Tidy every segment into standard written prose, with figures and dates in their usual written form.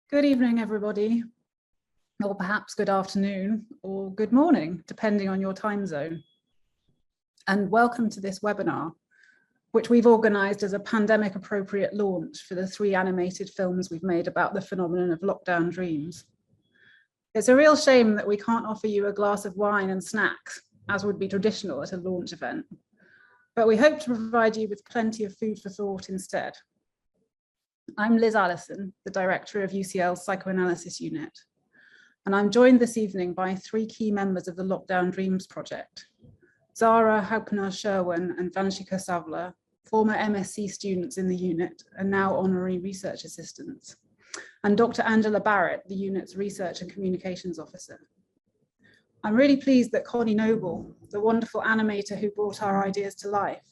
Good evening, everybody, or perhaps good afternoon or good morning, depending on your time zone. And welcome to this webinar, which we've organised as a pandemic-appropriate launch for the 3 animated films we've made about the phenomenon of lockdown dreams. It's a real shame that we can't offer you a glass of wine and snacks, as would be traditional at a launch event, but we hope to provide you with plenty of food for thought instead. I'm Liz Allison, the director of UCL's Psychoanalysis unit, and I'm joined this evening by 3 key members of the Lockdown Dreams project: Zara Hauptner-Sherwin and Vanshika Savla, former MSc students in the unit and now honorary research assistants, and Dr. Angela Barrett, the unit's research and communications officer. I'm really pleased that Connie Noble, the wonderful animator who brought our ideas to life,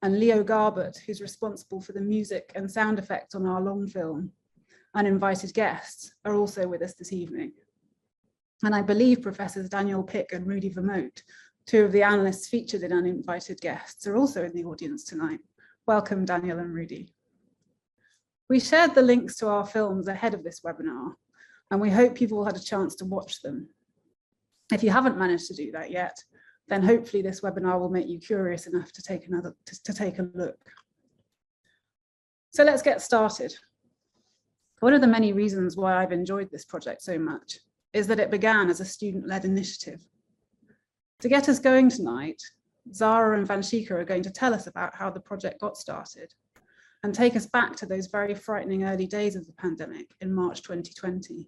and Leo Garbutt, who's responsible for the music and sound effects on our long film, Uninvited Guests, are also with us this evening. And I believe Professors Daniel Pick and Rudy Vermote, 2 of the analysts featured in Uninvited Guests, are also in the audience tonight. Welcome, Daniel and Rudy. We shared the links to our films ahead of this webinar, and we hope you've all had a chance to watch them. If you haven't managed to do that yet, then hopefully this webinar will make you curious enough to take a look. So let's get started. One of the many reasons why I've enjoyed this project so much is that it began as a student-led initiative. To get us going tonight, Zara and Vanshika are going to tell us about how the project got started and take us back to those very frightening early days of the pandemic in March 2020.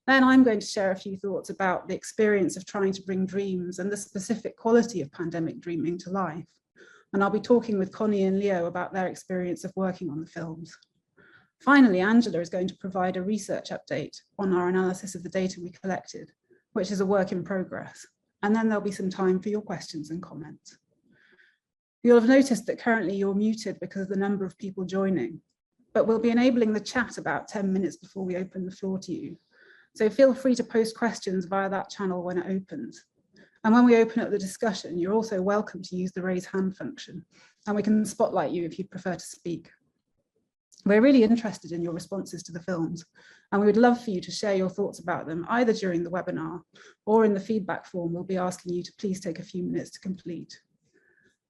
Then I'm going to share a few thoughts about the experience of trying to bring dreams and the specific quality of pandemic dreaming to life. And I'll be talking with Connie and Leo about their experience of working on the films. Finally, Angela is going to provide a research update on our analysis of the data we collected, which is a work in progress. And then there'll be some time for your questions and comments. You'll have noticed that currently you're muted because of the number of people joining, but we'll be enabling the chat about 10 minutes before we open the floor to you. So feel free to post questions via that channel when it opens. And when we open up the discussion, you're also welcome to use the raise hand function, and we can spotlight you if you prefer to speak. We're really interested in your responses to the films, and we would love for you to share your thoughts about them either during the webinar or in the feedback form we'll be asking you to please take a few minutes to complete.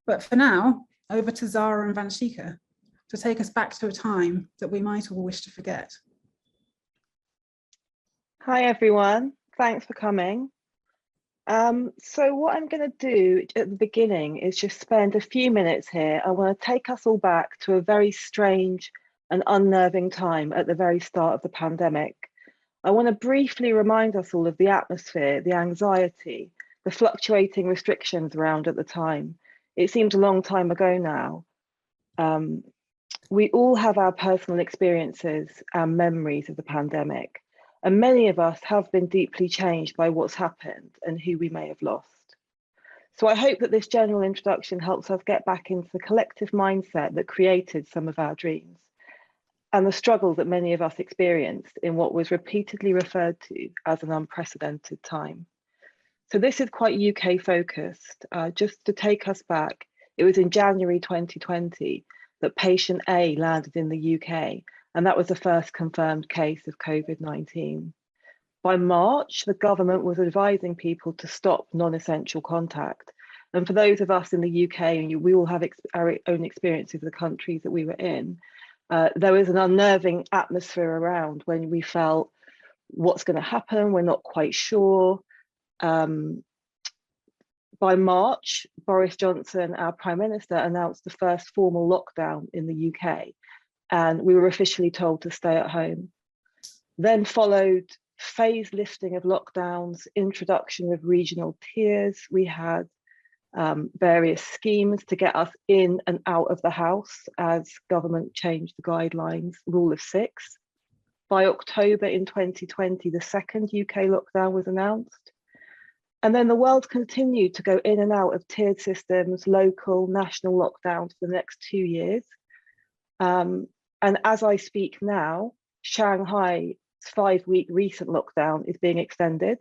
But for now, over to Zara and Vanshika to take us back to a time that we might all wish to forget. Hi everyone, thanks for coming. So what I'm going to do at the beginning is just spend a few minutes here. I want to take us all back to a very strange and unnerving time at the very start of the pandemic. I want to briefly remind us all of the atmosphere, the anxiety, the fluctuating restrictions around at the time. It seems a long time ago now. We all have our personal experiences and memories of the pandemic. And many of us have been deeply changed by what's happened and who we may have lost. So I hope that this general introduction helps us get back into the collective mindset that created some of our dreams and the struggle that many of us experienced in what was repeatedly referred to as an unprecedented time. So this is quite UK focused. Just to take us back, it was in January 2020 that patient A landed in the UK, and that was the first confirmed case of COVID-19. By March, the government was advising people to stop non-essential contact. And for those of us in the UK, and we all have our own experiences of the countries that we were in, there was an unnerving atmosphere around when we felt, what's going to happen? We're not quite sure. By March, Boris Johnson, our Prime Minister, announced the first formal lockdown in the UK. And we were officially told to stay at home. Then followed phased lifting of lockdowns, introduction of regional tiers. We had various schemes to get us in and out of the house as government changed the guidelines, rule of 6. By October in 2020, the second UK lockdown was announced. And then the world continued to go in and out of tiered systems, local, national lockdowns for the next 2 years. And as I speak now, Shanghai's 5-week recent lockdown is being extended,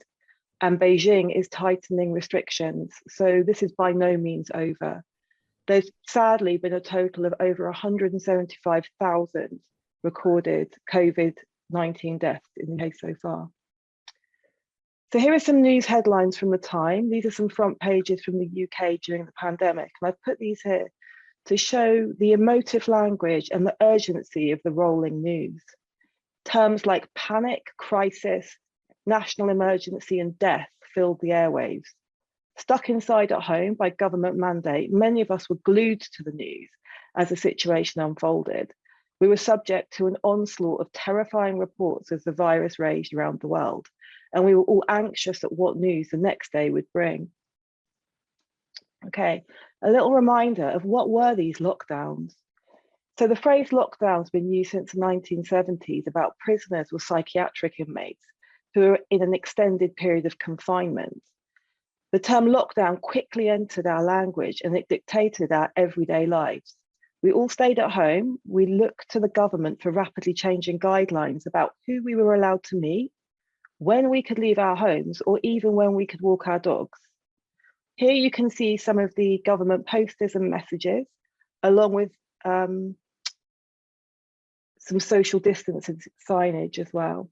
and Beijing is tightening restrictions. So this is by no means over. There's sadly been a total of over 175,000 recorded COVID 19 deaths in the case so far. So here are some news headlines from the time. These are some front pages from the UK during the pandemic, and I've put these here to show the emotive language and the urgency of the rolling news. Terms like panic, crisis, national emergency, and death filled the airwaves. Stuck inside at home by government mandate, many of us were glued to the news as the situation unfolded. We were subject to an onslaught of terrifying reports as the virus raged around the world, and we were all anxious at what news the next day would bring. Okay, a little reminder of what were these lockdowns. So the phrase lockdown has been used since the 1970s about prisoners or psychiatric inmates who are in an extended period of confinement. The term lockdown quickly entered our language and it dictated our everyday lives. We all stayed at home. We looked to the government for rapidly changing guidelines about who we were allowed to meet, when we could leave our homes, or even when we could walk our dogs. Here you can see some of the government posters and messages, along with some social distancing signage as well.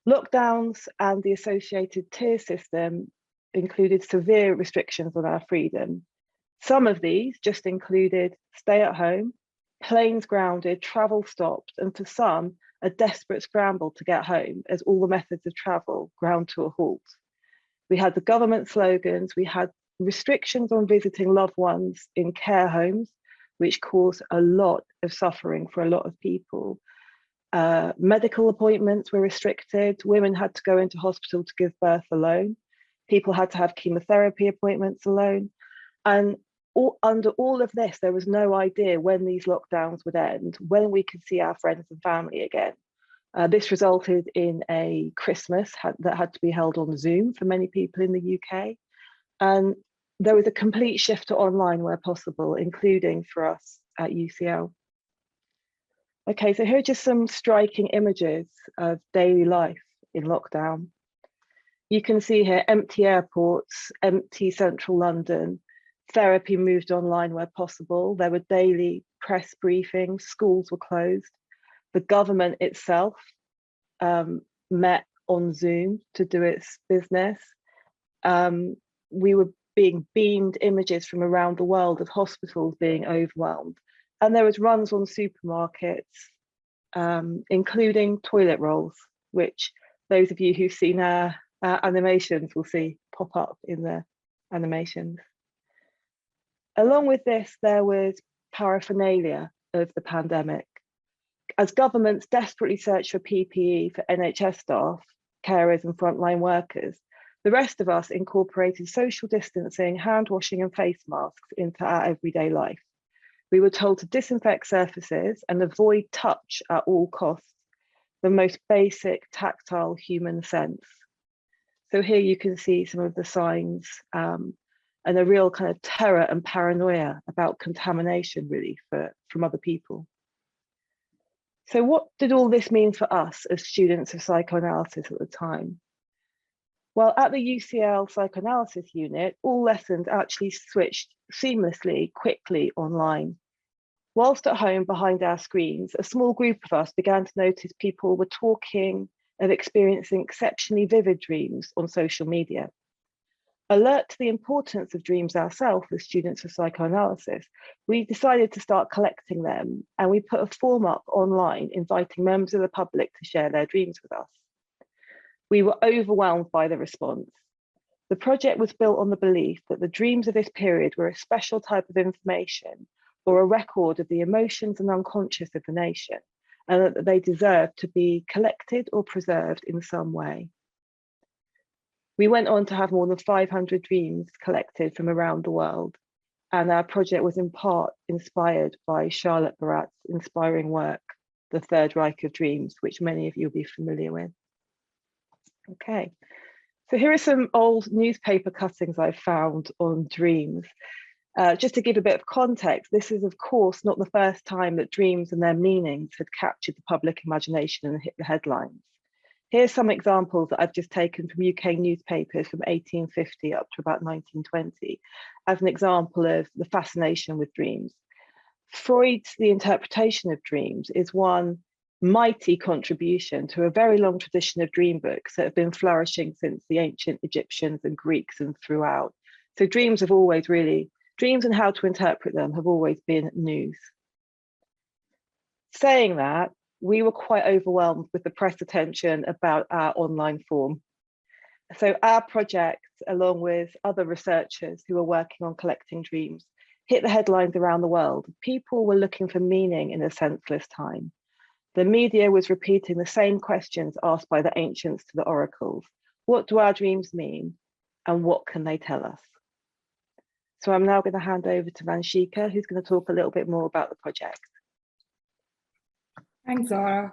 Lockdowns and the associated tier system included severe restrictions on our freedom. Some of these just included stay at home, planes grounded, travel stopped, and for some, a desperate scramble to get home as all the methods of travel ground to a halt. We had the government slogans, we had restrictions on visiting loved ones in care homes, which caused a lot of suffering for a lot of people. Medical appointments were restricted, women had to go into hospital to give birth alone, people had to have chemotherapy appointments alone, and under all of this, there was no idea when these lockdowns would end, when we could see our friends and family again. This resulted in a Christmas that had to be held on Zoom for many people in the UK. And there was a complete shift to online where possible, including for us at UCL. Okay, so here are just some striking images of daily life in lockdown. You can see here empty airports, empty central London. Therapy moved online where possible. There were daily press briefings, schools were closed. The government itself met on Zoom to do its business. We were being beamed images from around the world of hospitals being overwhelmed. And there was runs on supermarkets, including toilet rolls, which those of you who've seen our animations will see pop up in the animations. Along with this, there was paraphernalia of the pandemic. As governments desperately searched for PPE for NHS staff, carers and frontline workers, the rest of us incorporated social distancing, hand washing and face masks into our everyday life. We were told to disinfect surfaces and avoid touch at all costs, the most basic tactile human sense. So here you can see some of the signs and a real kind of terror and paranoia about contamination really from other people. So what did all this mean for us as students of psychoanalysis at the time? Well, at the UCL psychoanalysis unit, all lessons actually switched seamlessly, quickly online. Whilst at home behind our screens, a small group of us began to notice people were talking of experiencing exceptionally vivid dreams on social media. Alert to the importance of dreams ourselves as students of psychoanalysis, we decided to start collecting them, and we put a form up online inviting members of the public to share their dreams with us. We were overwhelmed by the response. The project was built on the belief that the dreams of this period were a special type of information or a record of the emotions and unconscious of the nation, and that they deserved to be collected or preserved in some way. We went on to have more than 500 dreams collected from around the world, and our project was in part inspired by Charlotte Barat's inspiring work, The Third Reich of Dreams, which many of you will be familiar with. Okay, so here are some old newspaper cuttings I've found on dreams. Just to give a bit of context, this is of course not the first time that dreams and their meanings had captured the public imagination and hit the headlines. Here's some examples that I've just taken from UK newspapers from 1850 up to about 1920 as an example of the fascination with dreams. Freud's The Interpretation of Dreams is one mighty contribution to a very long tradition of dream books that have been flourishing since the ancient Egyptians and Greeks and throughout. So dreams have always really, dreams and how to interpret them have always been news. Saying that, we were quite overwhelmed with the press attention about our online form. So our project, along with other researchers who are working on collecting dreams, hit the headlines around the world. People were looking for meaning in a senseless time. The media was repeating the same questions asked by the ancients to the oracles. What do our dreams mean? And what can they tell us? So I'm now going to hand over to Vanshika, who's going to talk a little bit more about the project. Thanks, Zara.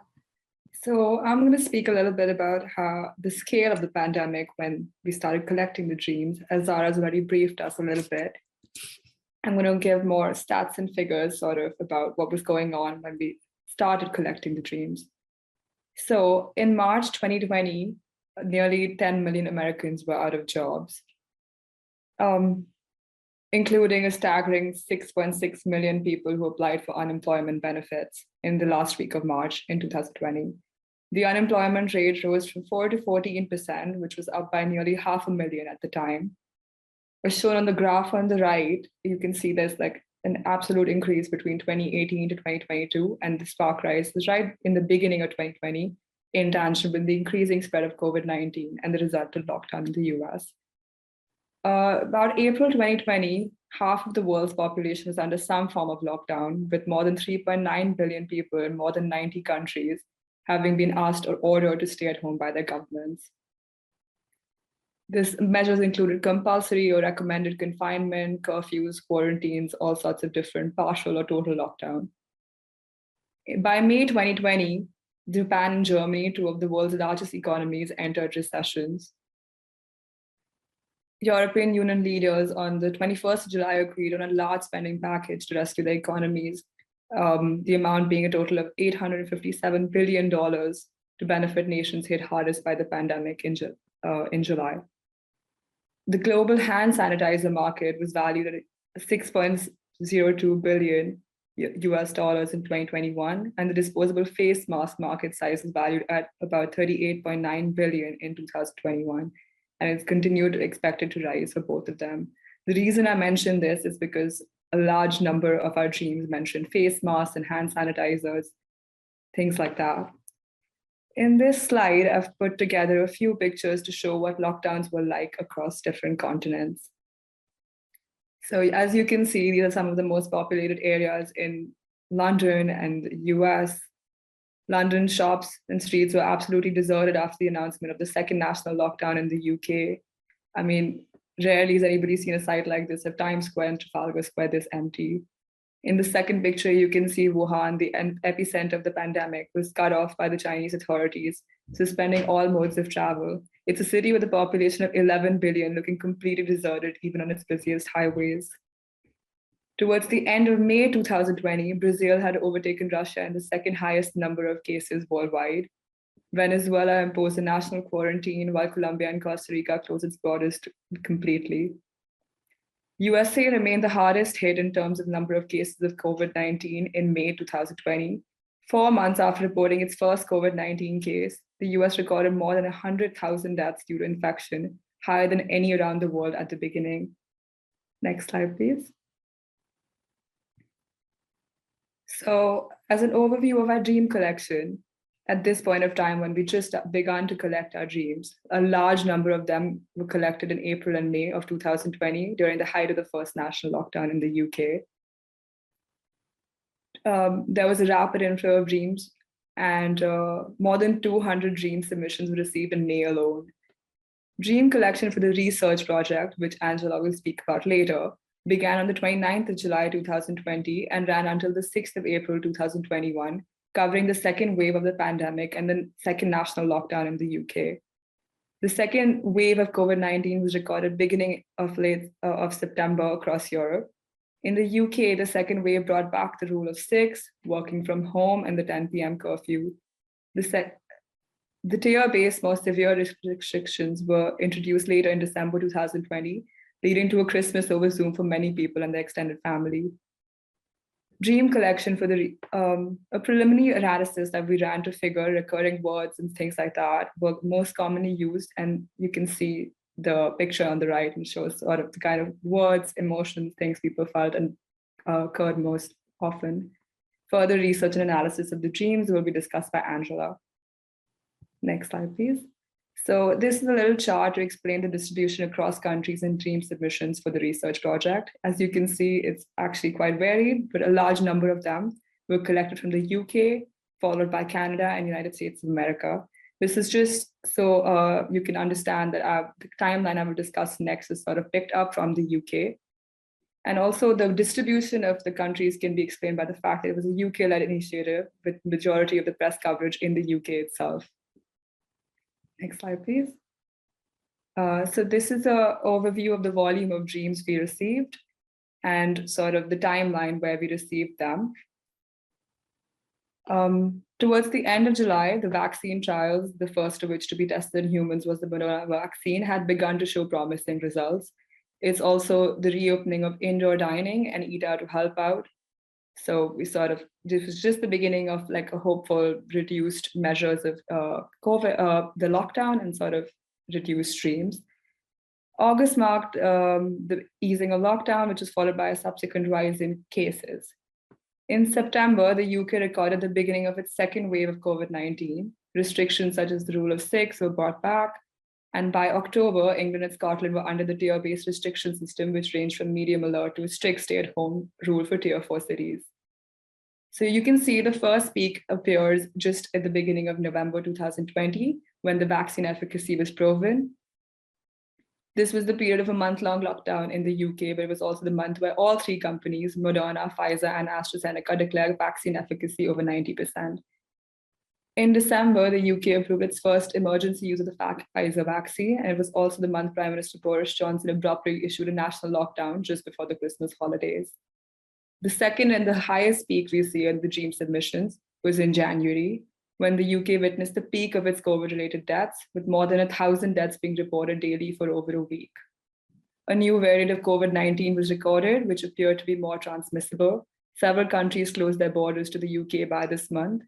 So I'm going to speak a little bit about how the scale of the pandemic when we started collecting the dreams, as Zara's already briefed us a little bit. I'm going to give more stats and figures sort of about what was going on when we started collecting the dreams. So in March 2020, nearly 10 million Americans were out of jobs, including a staggering 6.6 million people who applied for unemployment benefits in the last week of March in 2020. The unemployment rate rose from 4 to 14%, which was up by nearly 500,000 at the time. As shown on the graph on the right, you can see there's like an absolute increase between 2018 to 2022, and the spark rise was right in the beginning of 2020, in tandem with the increasing spread of COVID-19 and the resultant lockdown in the US. About April 2020, half of the world's population was under some form of lockdown, with more than 3.9 billion people in more than 90 countries having been asked or ordered to stay at home by their governments. These measures included compulsory or recommended confinement, curfews, quarantines, all sorts of different partial or total lockdown. By May 2020, Japan and Germany, two of the world's largest economies, entered recessions. European Union leaders on the 21st of July agreed on a large spending package to rescue their economies, the amount being a total of $857 billion to benefit nations hit hardest by the pandemic in July. The global hand sanitizer market was valued at $6.02 billion US dollars in 2021, and the disposable face mask market size was valued at about 38.9 billion in 2021, and it's continued expected to rise for both of them. The reason I mention this is because a large number of our dreams mentioned face masks and hand sanitizers, things like that. In this slide, I've put together a few pictures to show what lockdowns were like across different continents. So as you can see, these are some of the most populated areas in London and the US. London shops and streets were absolutely deserted after the announcement of the second national lockdown in the UK. I mean, rarely has anybody seen a site like this at Times Square and Trafalgar Square this empty. In the second picture, you can see Wuhan, the epicenter of the pandemic, was cut off by the Chinese authorities, suspending all modes of travel. It's a city with a population of 11 billion, looking completely deserted even on its busiest highways. Towards the end of May 2020, Brazil had overtaken Russia in the second highest number of cases worldwide. Venezuela imposed a national quarantine, while Colombia and Costa Rica closed its borders completely. USA remained the hardest hit in terms of number of cases of COVID-19 in May 2020. 4 months after reporting its first COVID-19 case, the US recorded more than 100,000 deaths due to infection, higher than any around the world at the beginning. Next slide, please. So as an overview of our dream collection, at this point of time when we just began to collect our dreams, a large number of them were collected in April and May of 2020 during the height of the first national lockdown in the UK. There was a rapid inflow of dreams, and more than 200 dream submissions were received in May alone. Dream collection for the research project, which Angela will speak about later, began on the 29th of July 2020 and ran until the 6th of April 2021, covering the second wave of the pandemic and the second national lockdown in the UK. The second wave of COVID-19 was recorded beginning of September across Europe. In the UK, the second wave brought back the rule of 6, working from home, and the 10 p.m. curfew. The tier-based, more severe restrictions were introduced later in December 2020, leading to a Christmas over Zoom for many people and their extended family. dream collection for a preliminary analysis that we ran to figure recurring words and things like that were most commonly used. And you can see the picture on the right and shows sort of the kind of words, emotions, things people felt and occurred most often. Further research and analysis of the dreams will be discussed by Angela. Next slide, please. So this is a little chart to explain the distribution across countries and dream submissions for the research project. As you can see, it's actually quite varied, but a large number of them were collected from the UK, followed by Canada and United States of America. This is just so you can understand that the timeline I will discuss next is sort of picked up from the UK. And also the distribution of the countries can be explained by the fact that it was a UK-led initiative with majority of the press coverage in the UK itself. Next slide, please. So this is an overview of the volume of dreams we received and sort of the timeline where we received them. Towards the end of July, the vaccine trials, the first of which to be tested in humans was the Moderna vaccine, had begun to show promising results. It's also the reopening of indoor dining and eat out to help out. So we sort of, this was just the beginning of like a hopeful reduced measures of COVID, the lockdown and sort of reduced streams. August marked the easing of lockdown, which was followed by a subsequent rise in cases. In September, the UK recorded the beginning of its second wave of COVID-19. Restrictions such as the rule of 6 were brought back. And by October, England and Scotland were under the tier-based restriction system, which ranged from medium alert to a strict stay-at-home rule for tier 4 cities. So you can see the first peak appears just at the beginning of November 2020, when the vaccine efficacy was proven. This was the period of a month-long lockdown in the UK, but it was also the month where all three companies, Moderna, Pfizer, and AstraZeneca, declared vaccine efficacy over 90%. In December, the UK approved its first emergency use of the Pfizer vaccine, and it was also the month Prime Minister Boris Johnson abruptly issued a national lockdown just before the Christmas holidays. The second and the highest peak we see in the dream submissions was in January, when the UK witnessed the peak of its COVID-related deaths, with more than 1,000 deaths being reported daily for over a week. A new variant of COVID-19 was recorded, which appeared to be more transmissible. Several countries closed their borders to the UK by this month.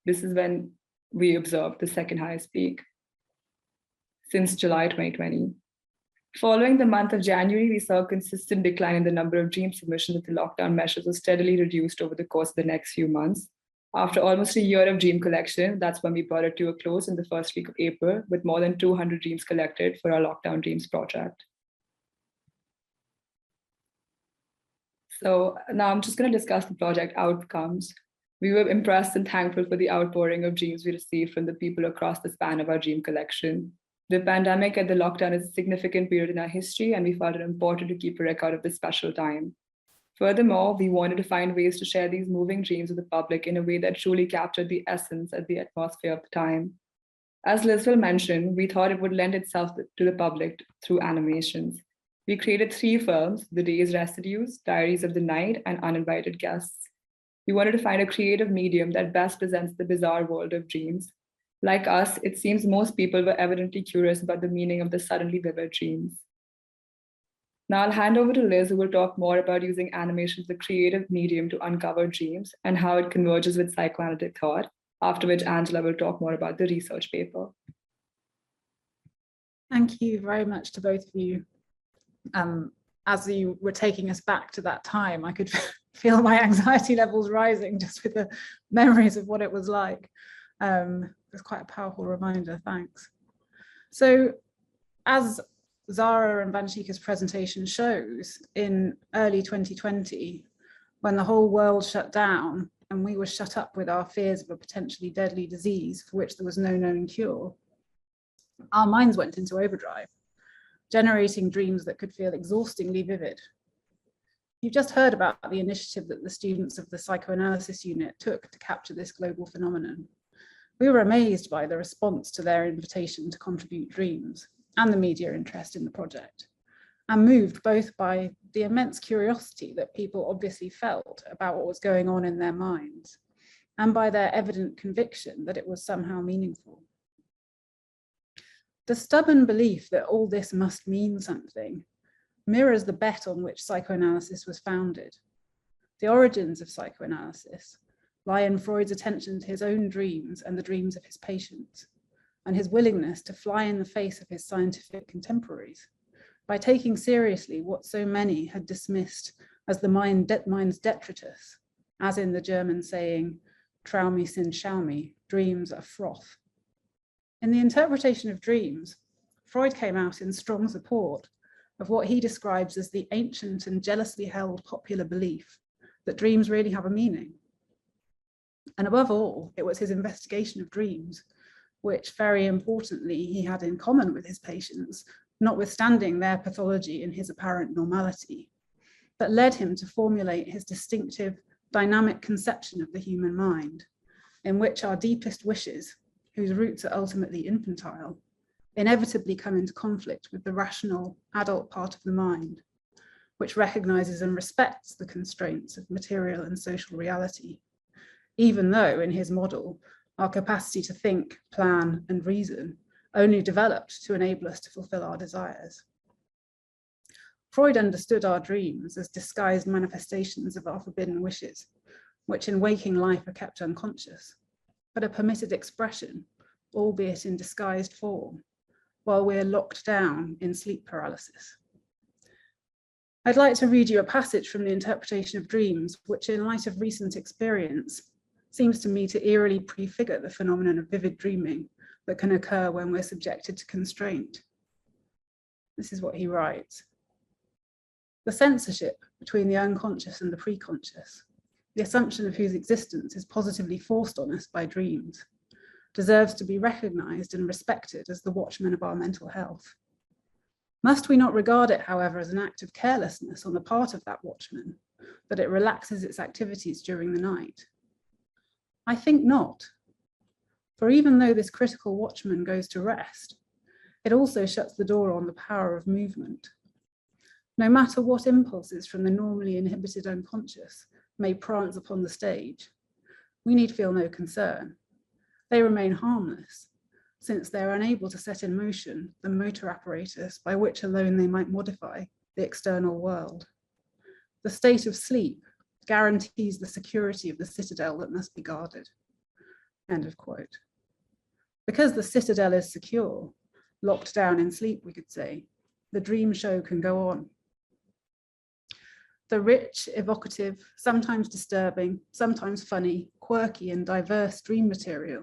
This is when we observed the second highest peak since July 2020. Following the month of January, we saw a consistent decline in the number of dream submissions as the lockdown measures were steadily reduced over the course of the next few months. After almost a year of dream collection, that's when we brought it to a close in the first week of April, with more than 200 dreams collected for our Lockdown Dreams project. So now I'm just going to discuss the project outcomes. We were impressed and thankful for the outpouring of dreams we received from the people across the span of our dream collection. The pandemic and the lockdown is a significant period in our history, and we felt it important to keep a record of this special time. Furthermore, we wanted to find ways to share these moving dreams with the public in a way that truly captured the essence and the atmosphere of the time. As Liz will mention, we thought it would lend itself to the public through animations. We created 3 films: The Day's Residues, Diaries of the Night, and Uninvited Guests. We wanted to find a creative medium that best presents the bizarre world of dreams. Like us, it seems most people were evidently curious about the meaning of the suddenly vivid dreams. Now I'll hand over to Liz, who will talk more about using animation as a creative medium to uncover dreams and how it converges with psychoanalytic thought, after which Angela will talk more about the research paper. Thank you very much to both of you. As you were taking us back to that time, I could feel my anxiety levels rising just with the memories of what it was like. It was quite a powerful reminder, thanks. So as Zara and Vanshika's presentation shows, in early 2020, when the whole world shut down and we were shut up with our fears of a potentially deadly disease for which there was no known cure, our minds went into overdrive, generating dreams that could feel exhaustingly vivid. You've just heard about the initiative that the students of the Psychoanalysis unit took to capture this global phenomenon. We were amazed by the response to their invitation to contribute dreams and the media interest in the project, and moved both by the immense curiosity that people obviously felt about what was going on in their minds, and by their evident conviction that it was somehow meaningful. The stubborn belief that all this must mean something mirrors the bet on which psychoanalysis was founded. The origins of psychoanalysis lie in Freud's attention to his own dreams and the dreams of his patients, and his willingness to fly in the face of his scientific contemporaries by taking seriously what so many had dismissed as the mind's detritus, as in the German saying, Traumi sind Schaumi, dreams are froth. In the interpretation of dreams, Freud came out in strong support of what he describes as the ancient and jealously held popular belief that dreams really have a meaning. And above all, it was his investigation of dreams, which very importantly he had in common with his patients, notwithstanding their pathology and his apparent normality, that led him to formulate his distinctive dynamic conception of the human mind, in which our deepest wishes, whose roots are ultimately infantile, inevitably come into conflict with the rational adult part of the mind, which recognizes and respects the constraints of material and social reality, even though in his model, our capacity to think, plan, and reason only developed to enable us to fulfill our desires. Freud understood our dreams as disguised manifestations of our forbidden wishes, which in waking life are kept unconscious, but a permitted expression, albeit in disguised form, while we're locked down in sleep paralysis. I'd like to read you a passage from the interpretation of dreams, which in light of recent experience, seems to me to eerily prefigure the phenomenon of vivid dreaming that can occur when we're subjected to constraint. This is what he writes. The censorship between the unconscious and the preconscious, the assumption of whose existence is positively forced on us by dreams, deserves to be recognized and respected as the watchman of our mental health. Must we not regard it, however, as an act of carelessness on the part of that watchman, that it relaxes its activities during the night? I think not. For even though this critical watchman goes to rest, it also shuts the door on the power of movement. No matter what impulses from the normally inhibited unconscious may prance upon the stage, we need feel no concern. They remain harmless, since they're unable to set in motion the motor apparatus by which alone they might modify the external world. The state of sleep guarantees the security of the citadel that must be guarded. End of quote. Because the citadel is secure, locked down in sleep, we could say, the dream show can go on. The rich, evocative, sometimes disturbing, sometimes funny, quirky, and diverse dream material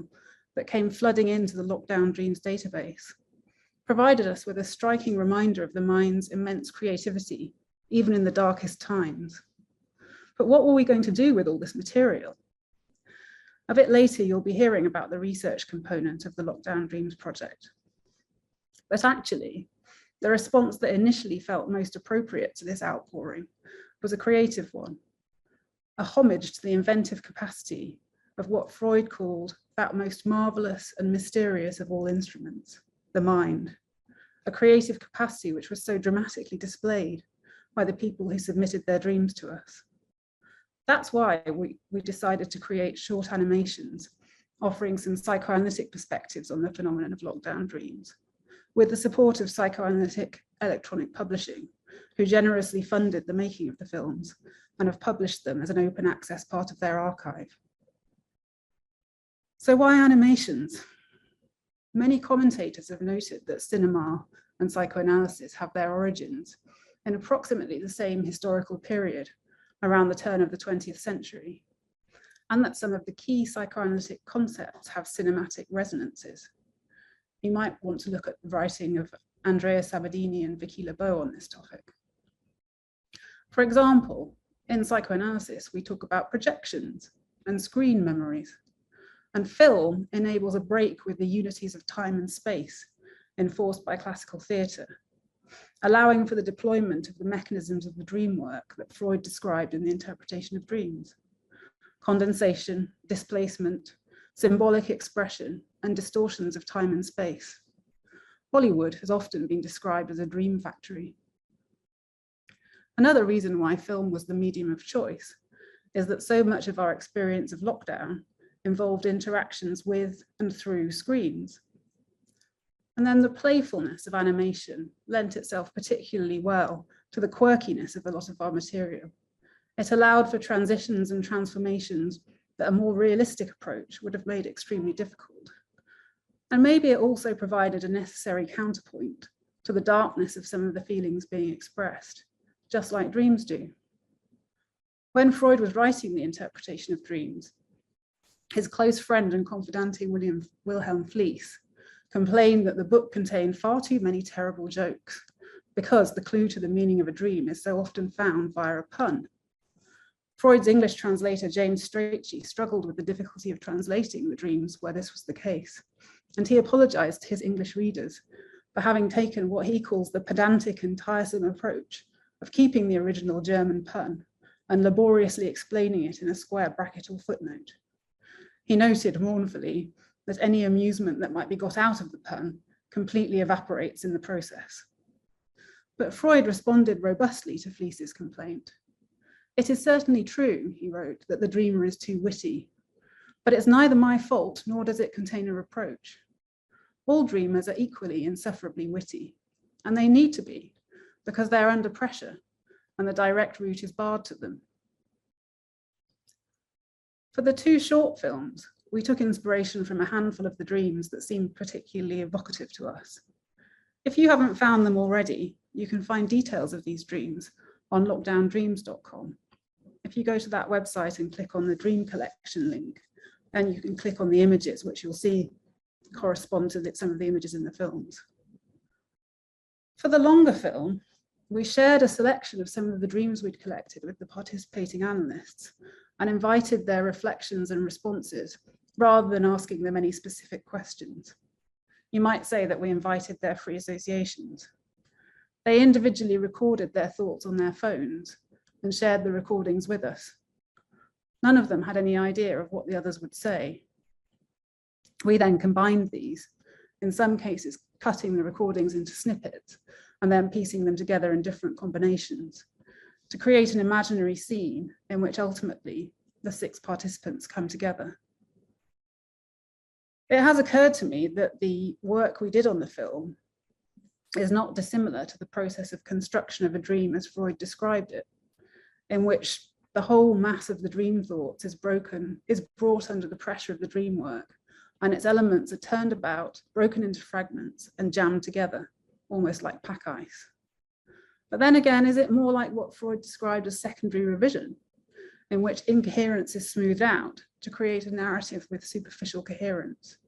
that came flooding into the Lockdown Dreams database provided us with a striking reminder of the mind's immense creativity, even in the darkest times. But what were we going to do with all this material? A bit later, you'll be hearing about the research component of the Lockdown Dreams project. But actually, the response that initially felt most appropriate to this outpouring was a creative one, a homage to the inventive capacity of what Freud called that most marvelous and mysterious of all instruments, the mind, a creative capacity which was so dramatically displayed by the people who submitted their dreams to us. That's why we decided to create short animations, offering some psychoanalytic perspectives on the phenomenon of lockdown dreams, with the support of Psychoanalytic Electronic Publishing, who generously funded the making of the films and have published them as an open access part of their archive. So why animations? Many commentators have noted that cinema and psychoanalysis have their origins in approximately the same historical period, around the turn of the 20th century, and that some of the key psychoanalytic concepts have cinematic resonances. You might want to look at the writing of Andrea Sabadini and Vicky Lebeau on this topic. For example, in psychoanalysis, we talk about projections and screen memories, and film enables a break with the unities of time and space enforced by classical theatre, allowing for the deployment of the mechanisms of the dream work that Freud described in the interpretation of dreams: condensation, displacement, symbolic expression, and distortions of time and space. Hollywood has often been described as a dream factory. Another reason why film was the medium of choice is that so much of our experience of lockdown involved interactions with and through screens. And then the playfulness of animation lent itself particularly well to the quirkiness of a lot of our material, It allowed for transitions and transformations that a more realistic approach would have made extremely difficult. And maybe it also provided a necessary counterpoint to the darkness of some of the feelings being expressed, just like dreams do. When Freud was writing the interpretation of dreams, his close friend and confidante Wilhelm Fliess complained that the book contained far too many terrible jokes because the clue to the meaning of a dream is so often found via a pun. Freud's English translator, James Strachey, struggled with the difficulty of translating the dreams where this was the case, and he apologized to his English readers for having taken what he calls the pedantic and tiresome approach of keeping the original German pun and laboriously explaining it in a square bracket or footnote. He noted mournfully that any amusement that might be got out of the pun completely evaporates in the process. But Freud responded robustly to Fliess's complaint. It is certainly true, he wrote, that the dreamer is too witty, but it's neither my fault nor does it contain a reproach. All dreamers are equally insufferably witty, and they need to be, because they're under pressure and the direct route is barred to them. For the two short films, we took inspiration from a handful of the dreams that seemed particularly evocative to us. If you haven't found them already, you can find details of these dreams on lockdowndreams.com. If you go to that website and click on the dream collection link, then you can click on the images, which you'll see correspond to some of the images in the films. For the longer film, we shared a selection of some of the dreams we'd collected with the participating analysts and invited their reflections and responses rather than asking them any specific questions. You might say that we invited their free associations. They individually recorded their thoughts on their phones and shared the recordings with us. None of them had any idea of what the others would say. We then combined these, in some cases cutting the recordings into snippets and then piecing them together in different combinations to create an imaginary scene in which ultimately the 6 participants come together. It has occurred to me that the work we did on the film is not dissimilar to the process of construction of a dream as Freud described it, in which the whole mass of the dream thoughts is brought under the pressure of the dream work, and its elements are turned about, broken into fragments, and jammed together, almost like pack ice. But then again, is it more like what Freud described as secondary revision, in which incoherence is smoothed out to create a narrative with superficial coherence?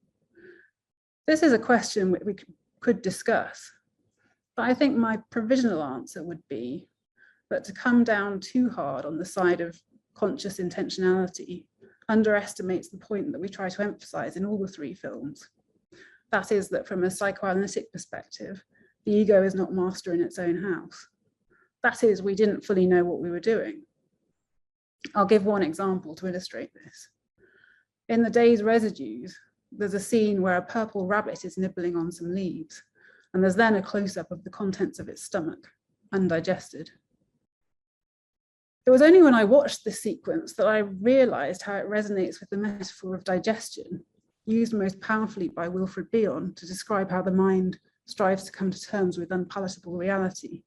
This is a question we could discuss, but I think my provisional answer would be that to come down too hard on the side of conscious intentionality underestimates the point that we try to emphasize in all the 3 films. That is that from a psychoanalytic perspective, the ego is not master in its own house. That is, we didn't fully know what we were doing. I'll give one example to illustrate this. In The Day's Residues, there's a scene where a purple rabbit is nibbling on some leaves, and there's then a close-up of the contents of its stomach, undigested. It was only when I watched this sequence that I realized how it resonates with the metaphor of digestion, used most powerfully by Wilfred Bion to describe how the mind strives to come to terms with unpalatable reality.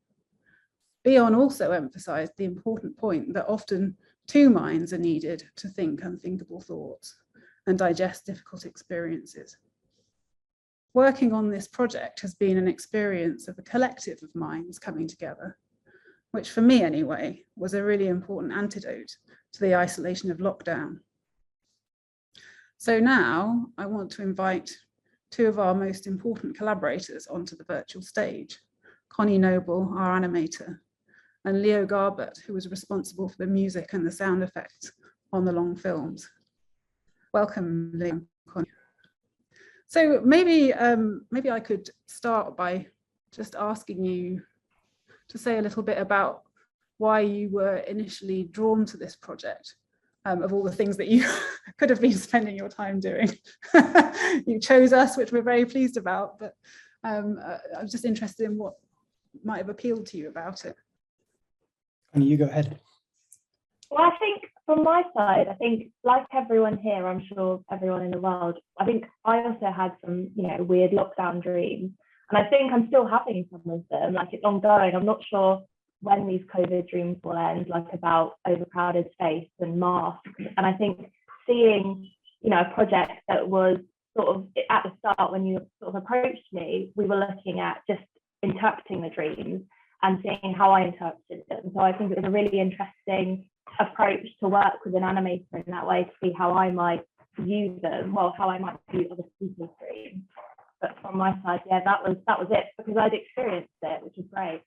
Bion also emphasized the important point that often 2 minds are needed to think unthinkable thoughts and digest difficult experiences. Working on this project has been an experience of a collective of minds coming together, which for me anyway, was a really important antidote to the isolation of lockdown. So now I want to invite 2 of our most important collaborators onto the virtual stage, Connie Noble, our animator, and Leo Garbutt, who was responsible for the music and the sound effects on the long films. Welcome, Leo and Connie. So maybe I could start by just asking you to say a little bit about why you were initially drawn to this project, of all the things that you could have been spending your time doing. You chose us, which we're very pleased about, but I was just interested in what might have appealed to you about it. Connie, you go ahead. Well, I think from my side, I think like everyone here, I'm sure everyone in the world, I think I also had some, weird lockdown dreams. And I think I'm still having some of them, like it's ongoing. I'm not sure when these COVID dreams will end, like about overcrowded space and masks. And I think seeing, you know, a project that was sort of at the start when you sort of approached me, we were looking at just interpreting the dreams and seeing how I interpreted them. So I think it was a really interesting approach to work with an animator in that way, to see how I might use them, well, how I might use other people's dreams. But from my side, yeah, that was it, because I'd experienced it, which is great.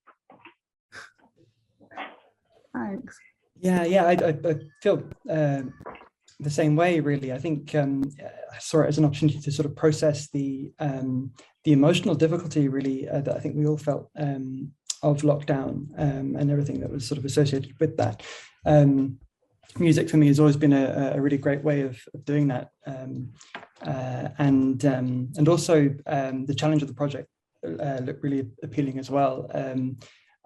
Thanks. Yeah, I feel the same way, really. I think I saw it as an opportunity to sort of process the emotional difficulty, really, that I think we all felt of lockdown and everything that was sort of associated with that. Music for me has always been a really great way of doing that, and also the challenge of the project looked really appealing as well.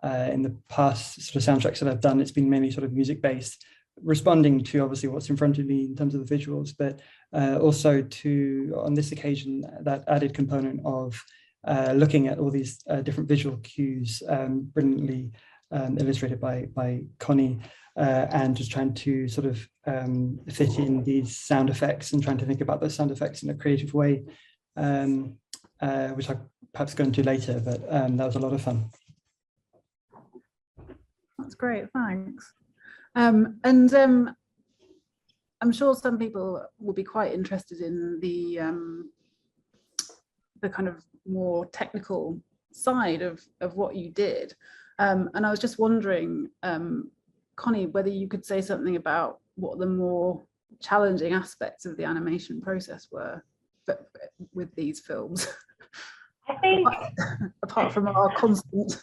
In the past sort of soundtracks that I've done, it's been mainly sort of music based, responding to obviously what's in front of me in terms of the visuals, but also to, on this occasion, that added component of looking at all these different visual cues, brilliantly illustrated by Connie, and just trying to sort of fit in these sound effects and trying to think about those sound effects in a creative way, which I'll perhaps go into later, but that was a lot of fun. That's great, thanks. I'm sure some people will be quite interested in the kind of more technical side of what you did. And I was just wondering, Connie, whether you could say something about what the more challenging aspects of the animation process were with these films. I think, apart from our constant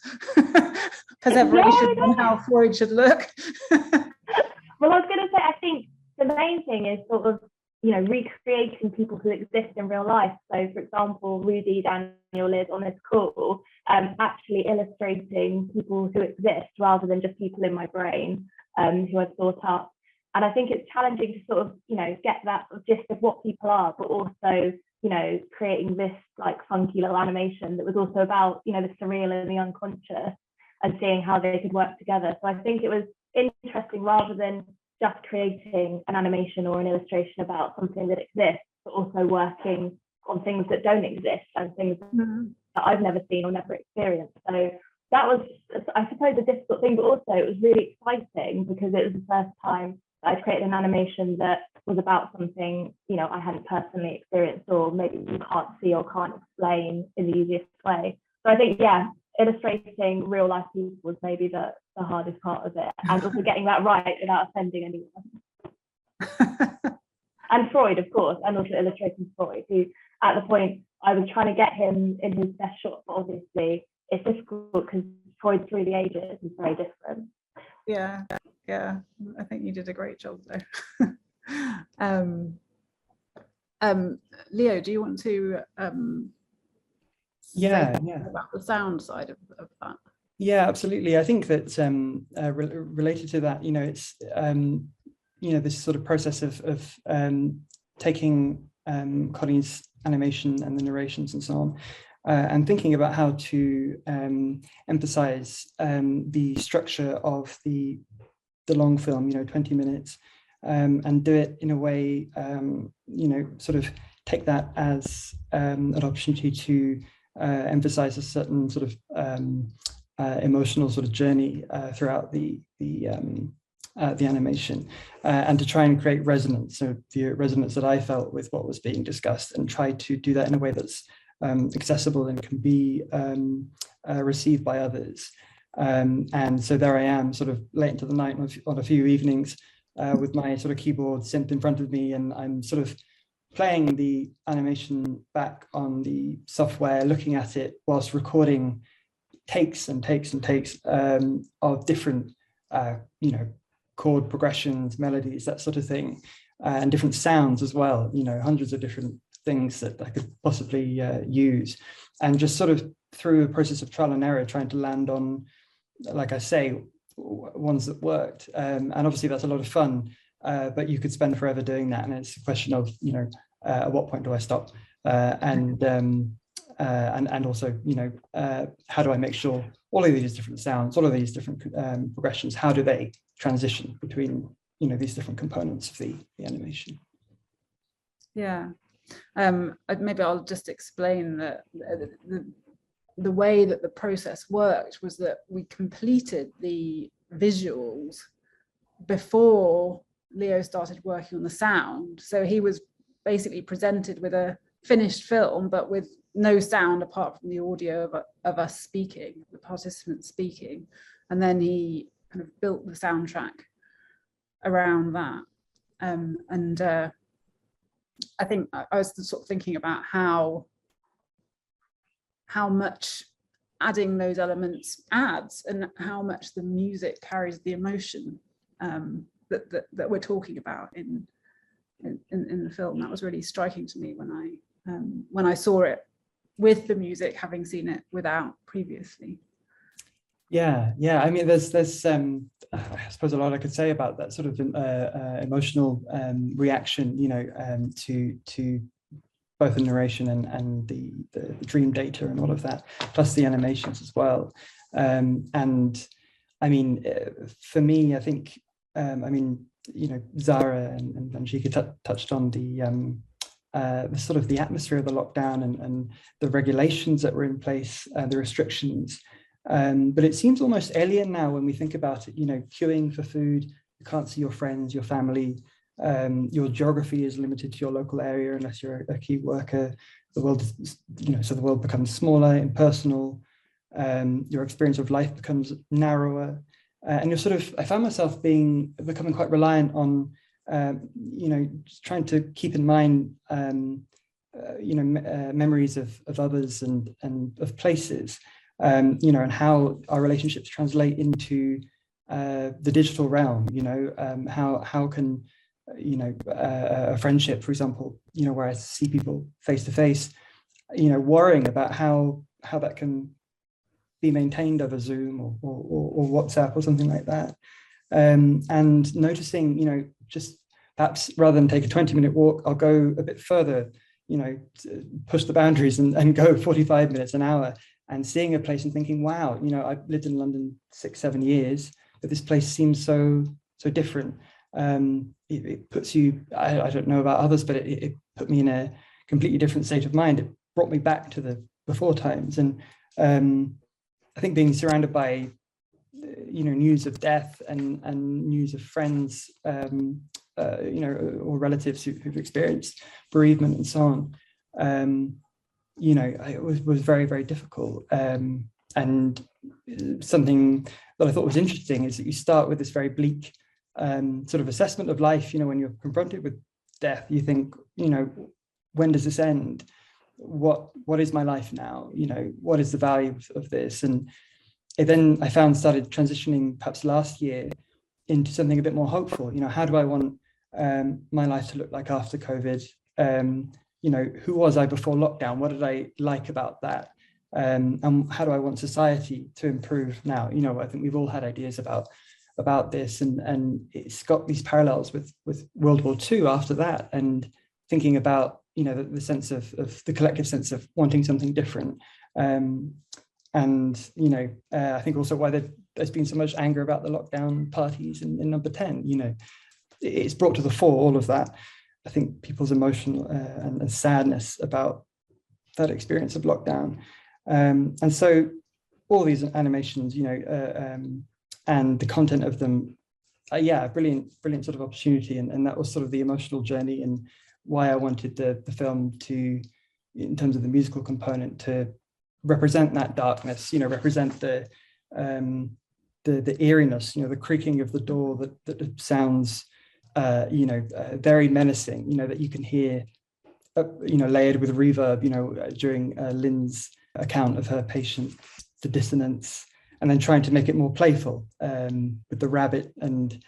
perseveration on how Freud should look. Well, I was going to say, I think the main thing is sort of, you know, recreating people who exist in real life. So, for example, Rudy, Daniel, Liz on this call, actually illustrating people who exist rather than just people in my brain who I've thought up. And I think it's challenging to sort of, you know, get that gist of what people are, but also, you know, creating this like funky little animation that was also about, you know, the surreal and the unconscious, and seeing how they could work together. So I think it was interesting, rather than just creating an animation or an illustration about something that exists, but also working on things that don't exist and things that I've never seen or never experienced. So that was, I suppose, a difficult thing, but also it was really exciting because it was the first time that I'd created an animation that was about something, you know, I hadn't personally experienced, or maybe you can't see or can't explain in the easiest way. So I think, yeah, illustrating real life people was maybe the hardest part of it, and also getting that right without offending anyone. And Freud, of course, and also illustrating Freud, who at the point I was trying to get him in his best shot, but obviously it's difficult because Freud through the ages is very different. Yeah, I think you did a great job though. Leo, do you want to Yeah. about the sound side of that? Yeah, absolutely. I think that related to that, you know, it's you know, this sort of process of taking Connie's animation and the narrations and so on, and thinking about how to emphasize the structure of the long film, you know, 20 minutes, and do it in a way, you know, sort of take that as an opportunity to emphasize a certain sort of emotional sort of journey throughout the animation, and to try and create resonance, so the resonance that I felt with what was being discussed, and try to do that in a way that's accessible and can be received by others. And so there I am, sort of late into the night on a few evenings with my sort of keyboard synth in front of me, and I'm sort of playing the animation back on the software, looking at it whilst recording takes and takes and takes of different, you know, chord progressions, melodies, that sort of thing, and different sounds as well, you know, hundreds of different things that I could possibly use, and just sort of through a process of trial and error, trying to land on, like I say, ones that worked. And obviously that's a lot of fun, but you could spend forever doing that. And it's a question of, you know, at what point do I stop? And and also, how do I make sure all of these different sounds, all of these different progressions, how do they transition between, these different components of the animation? Yeah, maybe I'll just explain that the way that the process worked was that we completed the visuals before Leo started working on the sound. So he was basically presented with a finished film, but with no sound apart from the audio of us speaking, the participants speaking. And then he kind of built the soundtrack around that. I think I was sort of thinking about how much adding those elements adds, and how much the music carries the emotion that we're talking about in the film. That was really striking to me when I saw it with the music, having seen it without previously. Yeah. I mean, there's I suppose a lot I could say about that sort of emotional reaction, to both the narration and the dream data and all of that, plus the animations as well. And I mean, for me, I think, Zara and Vanshika touched on the sort of the atmosphere of the lockdown and the regulations that were in place, the restrictions. But it seems almost alien now when we think about it, queuing for food, you can't see your friends, your family, your geography is limited to your local area unless you're a key worker. The world is, so the world becomes smaller, impersonal, your experience of life becomes narrower. And I found myself becoming quite reliant on, just trying to keep in mind, memories of others and of places, and how our relationships translate into the digital realm. How can, a friendship, for example, where I see people face to face, worrying about how that can be maintained over Zoom or WhatsApp or something like that. And noticing, just perhaps rather than take a 20-minute walk, I'll go a bit further, push the boundaries and go 45 minutes, an hour, and seeing a place and thinking, wow, I've lived in London 6-7 years, but this place seems so different. It puts you, I don't know about others, but it put me in a completely different state of mind. It brought me back to the before times. And I think being surrounded by, news of death and news of friends, or relatives who've experienced bereavement and so on, it was very, very difficult. And something that I thought was interesting is that you start with this very bleak sort of assessment of life. When you're confronted with death, you think, when does this end? What is my life now? What is the value of this? And then I found started transitioning perhaps last year into something a bit more hopeful. How do I want my life to look like after COVID? Who was I before lockdown? What did I like about that? And how do I want society to improve now? I think we've all had ideas about this, and it's got these parallels with World War II after that, and thinking about the sense of the collective sense of wanting something different. I think also why there's been so much anger about the lockdown parties in Number 10. It's brought to the fore all of that. I think people's emotional and sadness about that experience of lockdown. And so all these animations, and the content of them, brilliant sort of opportunity. And that was sort of the emotional journey and why I wanted the film to, in terms of the musical component, to represent that darkness, represent the eeriness, the creaking of the door that sounds, very menacing, that you can hear, layered with reverb, during Lynn's account of her patient, the dissonance, and then trying to make it more playful with the rabbit and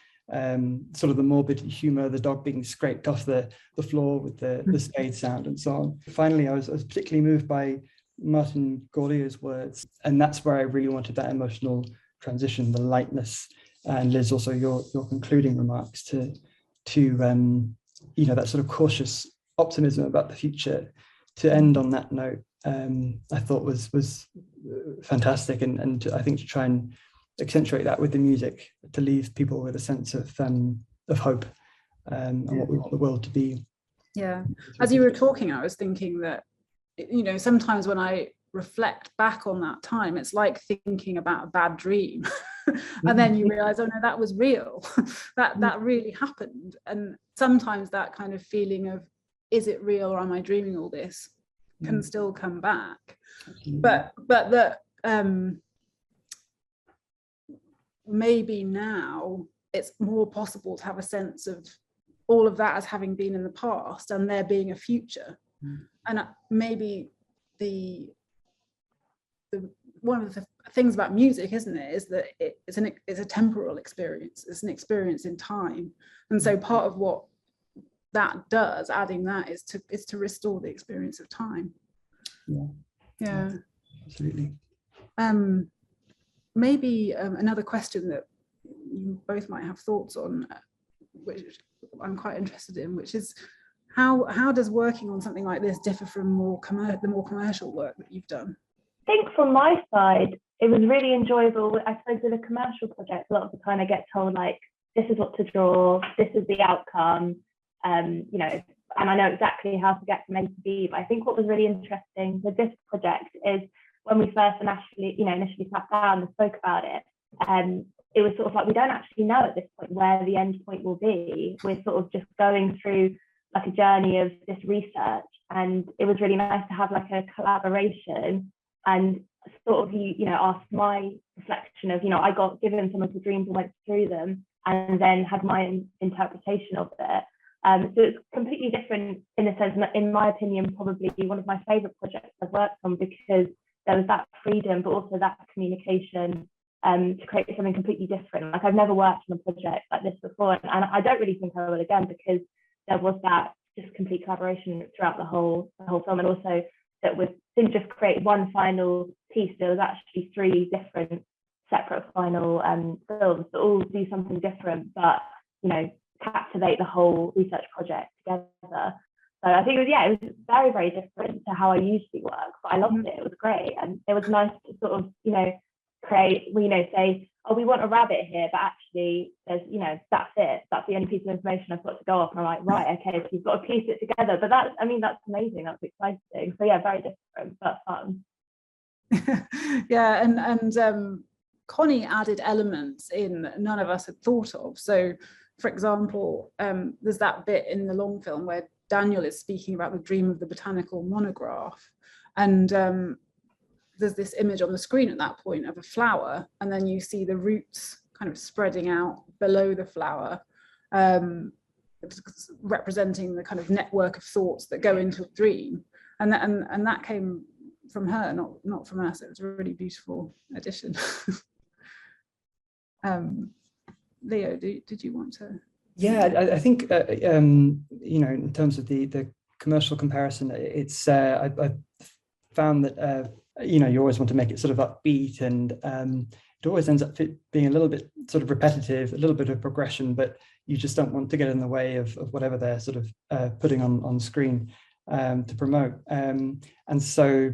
sort of the morbid humor, the dog being scraped off the floor with the spade sound and so on. Finally, I was particularly moved by Martin Gorlier's words, and that's where I really wanted that emotional transition, the lightness, and Liz, also your concluding remarks to that sort of cautious optimism about the future, to end on that note. I thought was fantastic, and I think to try and accentuate that with the music, to leave people with a sense of hope and what we want the world to be. Yeah, as you were talking, I was thinking that, you know, sometimes when I reflect back on that time, it's like thinking about a bad dream. And then you realize, oh no, that was real. that really happened. And sometimes that kind of feeling of, is it real or am I dreaming all this, can still come back. But that maybe now it's more possible to have a sense of all of that as having been in the past and there being a future. And maybe one of the things about music, isn't it, is that it's a temporal experience. It's an experience in time. And so part of what that does, adding that, is to restore the experience of time. Yeah, absolutely. Maybe another question that you both might have thoughts on, which I'm quite interested in, which is how does working on something like this differ from the more commercial work that you've done? I think from my side, it was really enjoyable. I suppose with a commercial project, a lot of the time I get told, like, this is what to draw, this is the outcome, you know, and I know exactly how to get from A to B. But I think what was really interesting with this project is when we first initially sat down and spoke about it, it was sort of like, we don't actually know at this point where the end point will be. We're sort of just going through like a journey of this research, and it was really nice to have like a collaboration and sort of, you know, ask my reflection of, you know, I got given some of the dreams and went through them and then had my interpretation of it. So it's completely different in a sense, in my opinion, probably one of my favorite projects I've worked on, because there was that freedom, but also that communication to create something completely different. Like, I've never worked on a project like this before, and I don't really think I will again, because there was that just complete collaboration throughout the whole film, and also that we didn't just create one final piece. There was actually 3 different separate final films that all do something different, but, you know, captivate the whole research project together. So I think it was very, very different to how I usually work, but I loved it. It was great, and it was nice to sort of, you know, create, you know, say, oh, we want a rabbit here, but actually there's, you know, that's it. That's the only piece of information I've got to go off. And I'm like, right, okay, so you've got to piece it together. But that's amazing. That's exciting. So yeah, very different, but fun. Yeah, and Connie added elements in that none of us had thought of. So, for example, there's that bit in the long film where Daniel is speaking about the dream of the botanical monograph, and there's this image on the screen at that point of a flower, and then you see the roots kind of spreading out below the flower, representing the kind of network of thoughts that go into a dream, and that came from her, not from us. It was a really beautiful addition. Leo, did you want to? Yeah, I think you know, in terms of the commercial comparison, it's I found that you know, you always want to make it sort of upbeat, and it always ends up being a little bit sort of repetitive, a little bit of progression, but you just don't want to get in the way of whatever they're sort of putting on screen to promote. And so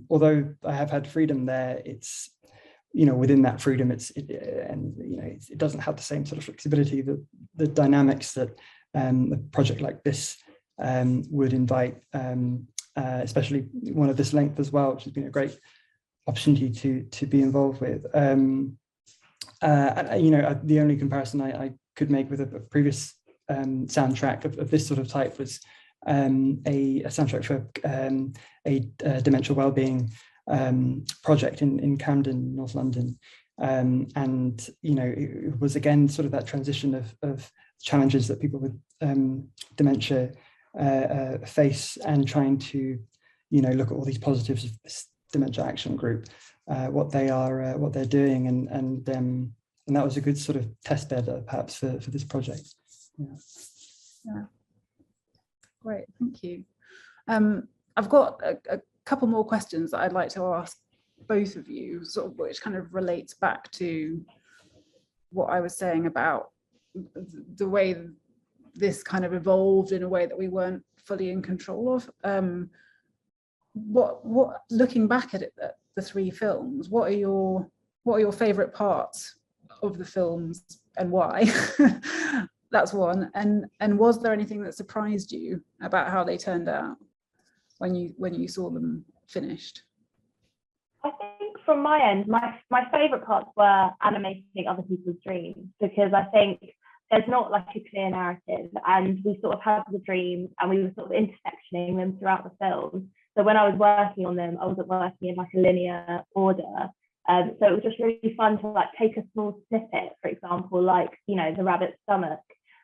although I have had freedom there, it's, you know, within that freedom, and you know, it doesn't have the same sort of flexibility, the dynamics that a project like this would invite, especially one of this length as well, which has been a great opportunity to be involved with. And, you know, the only comparison I could make with a previous soundtrack of this sort of type was a soundtrack for a dementia wellbeing project in Camden, North London, and you know, it was again sort of that transition of challenges that people with dementia face, and trying to, you know, look at all these positives of this dementia action group, what they're doing, and that was a good sort of test bed perhaps for this project. Yeah. Great, thank you. I've got a couple more questions that I'd like to ask both of you, sort of, which kind of relates back to what I was saying about the way this kind of evolved in a way that we weren't fully in control of. what looking back at it, the three films, what are your favorite parts of the films and why? That's one. And was there anything that surprised you about how they turned out when you saw them finished? I think from my end, my favorite parts were animating other people's dreams, because I think there's not like a clear narrative, and we sort of had the dreams and we were sort of intersectioning them throughout the film. So when I was working on them, I wasn't working in like a linear order. So it was just really fun to like take a small snippet, for example, like, you know, the rabbit's stomach,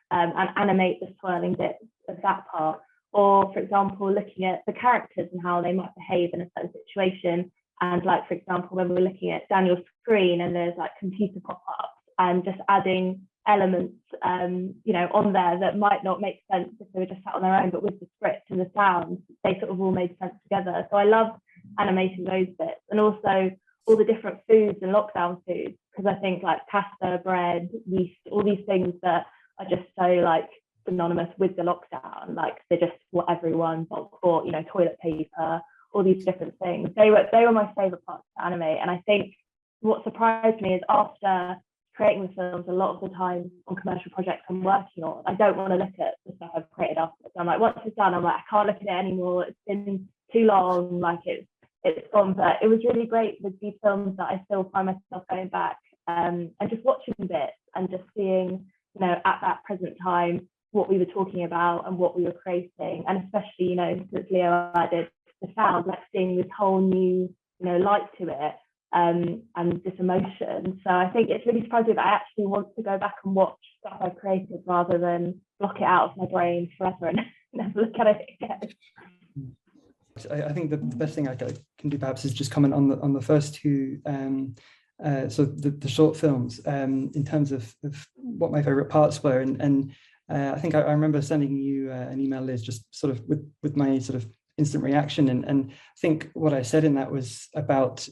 and animate the swirling bits of that part. Or, for example, looking at the characters and how they might behave in a certain situation. And like, for example, when we're looking at Daniel's screen and there's like computer pop-ups, and just adding elements, you know, on there that might not make sense if they were just sat on their own, but with the script and the sound, they sort of all made sense together. So I love animating those bits, and also all the different foods and lockdown foods, because I think like pasta, bread, yeast, all these things that are just so like synonymous with the lockdown, like they're just what everyone bought, you know, toilet paper, all these different things. They were my favorite parts to animate. And I think what surprised me is after creating the films, a lot of the time on commercial projects I'm working on, I don't want to look at the stuff I've created afterwards. I'm like, once it's done, I'm like, I can't look at it anymore. It's been too long, like it's gone. But it was really great with these films that I still find myself going back and just watching bits and just seeing, you know, at that present time, what we were talking about and what we were creating. And especially, you know, since Leo added the sound, like seeing this whole new, you know, light to it, and this emotion. So I think it's really surprising that I actually want to go back and watch stuff I've created rather than block it out of my brain forever and never look at it again. I think the best thing I can do perhaps is just comment on the first two, so the short films, in terms of what my favorite parts were. And I think I remember sending you an email, Liz, just sort of with my sort of instant reaction. And I think what I said in that was about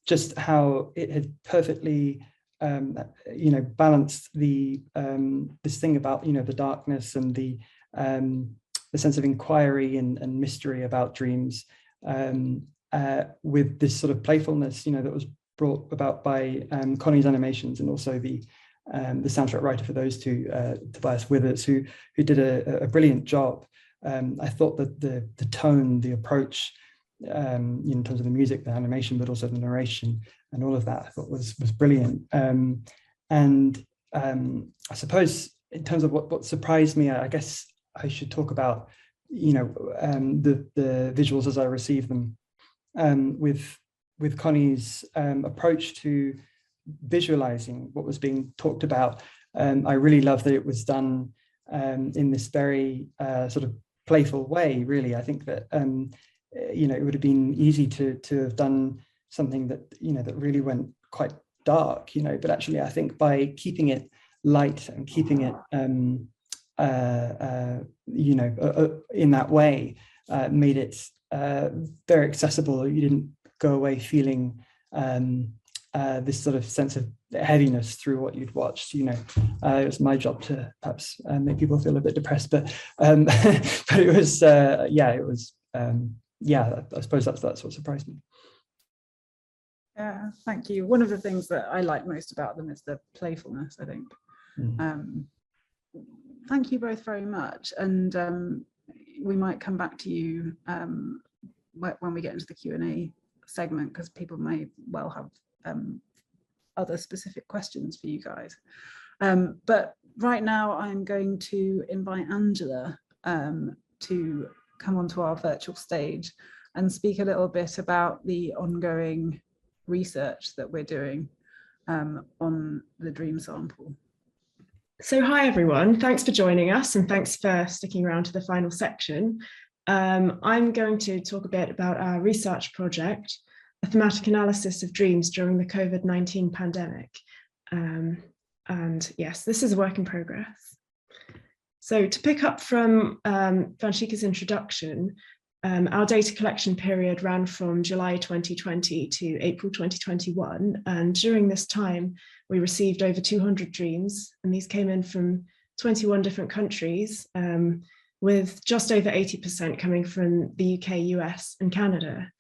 just how it had perfectly, you know, balanced the this thing about, you know, the darkness and the sense of inquiry and mystery about dreams, with this sort of playfulness, you know, that was brought about by Connie's animations, and also the soundtrack writer for those two, Tobias Withers, who did a brilliant job. I thought that the tone, the approach, in terms of the music, the animation, but also the narration and all of that, I thought was brilliant. And I suppose in terms of what surprised me, I guess I should talk about, you know, the visuals as I received them, with Connie's approach to visualizing what was being talked about. I really love that it was done in this very sort of playful way, really. I think that, you know, it would have been easy to have done something that, you know, that really went quite dark, you know, but actually I think by keeping it light and keeping it, you know, in that way, made it very accessible. You didn't go away feeling this sort of sense of heaviness through what you'd watched. You know, it was my job to perhaps make people feel a bit depressed, but but it was yeah, it was yeah, I suppose that's what surprised me. Yeah, thank you. One of the things that I like most about them is the playfulness, I think. Thank you both very much, and we might come back to you when we get into the Q&A segment, because people may well have other specific questions for you guys. But right now I'm going to invite Angela to come onto our virtual stage and speak a little bit about the ongoing research that we're doing on the dream sample. So hi everyone, thanks for joining us and thanks for sticking around to the final section. I'm going to talk a bit about our research project, a thematic analysis of dreams during the COVID-19 pandemic. And yes, this is a work in progress. So to pick up from Vanshika's introduction, our data collection period ran from July 2020 to April 2021. And during this time, we received over 200 dreams, and these came in from 21 different countries. with just over 80% coming from the UK, US, and Canada.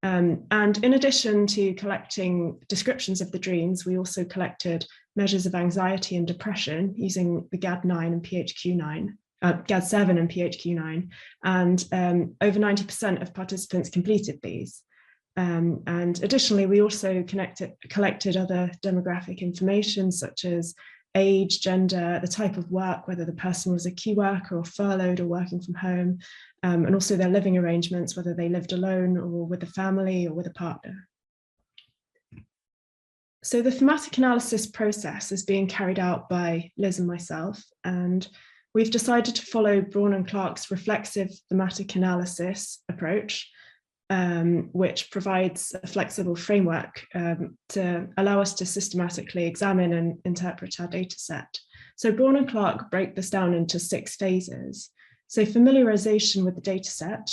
And in addition to collecting descriptions of the dreams, we also collected measures of anxiety and depression using the GAD-9 and PHQ-9, GAD-7 and PHQ-9, and over 90% of participants completed these. And additionally, we also collected other demographic information such as age, gender, the type of work, whether the person was a key worker or furloughed or working from home, and also their living arrangements, whether they lived alone or with a family or with a partner. So the thematic analysis process is being carried out by Liz and myself, and we've decided to follow Braun and Clark's reflexive thematic analysis approach, which provides a flexible framework to allow us to systematically examine and interpret our data set. So Braun and Clark break this down into 6 phases. So familiarization with the data set,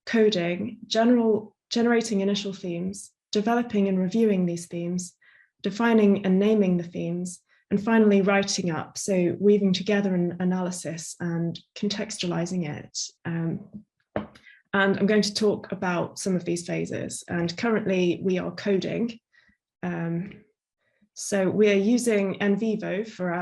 coding, generating initial themes, developing and reviewing these themes, defining and naming the themes, and finally writing up, so weaving together an analysis and contextualizing it. And I'm going to talk about some of these phases. And currently we are coding. So we are using NVivo for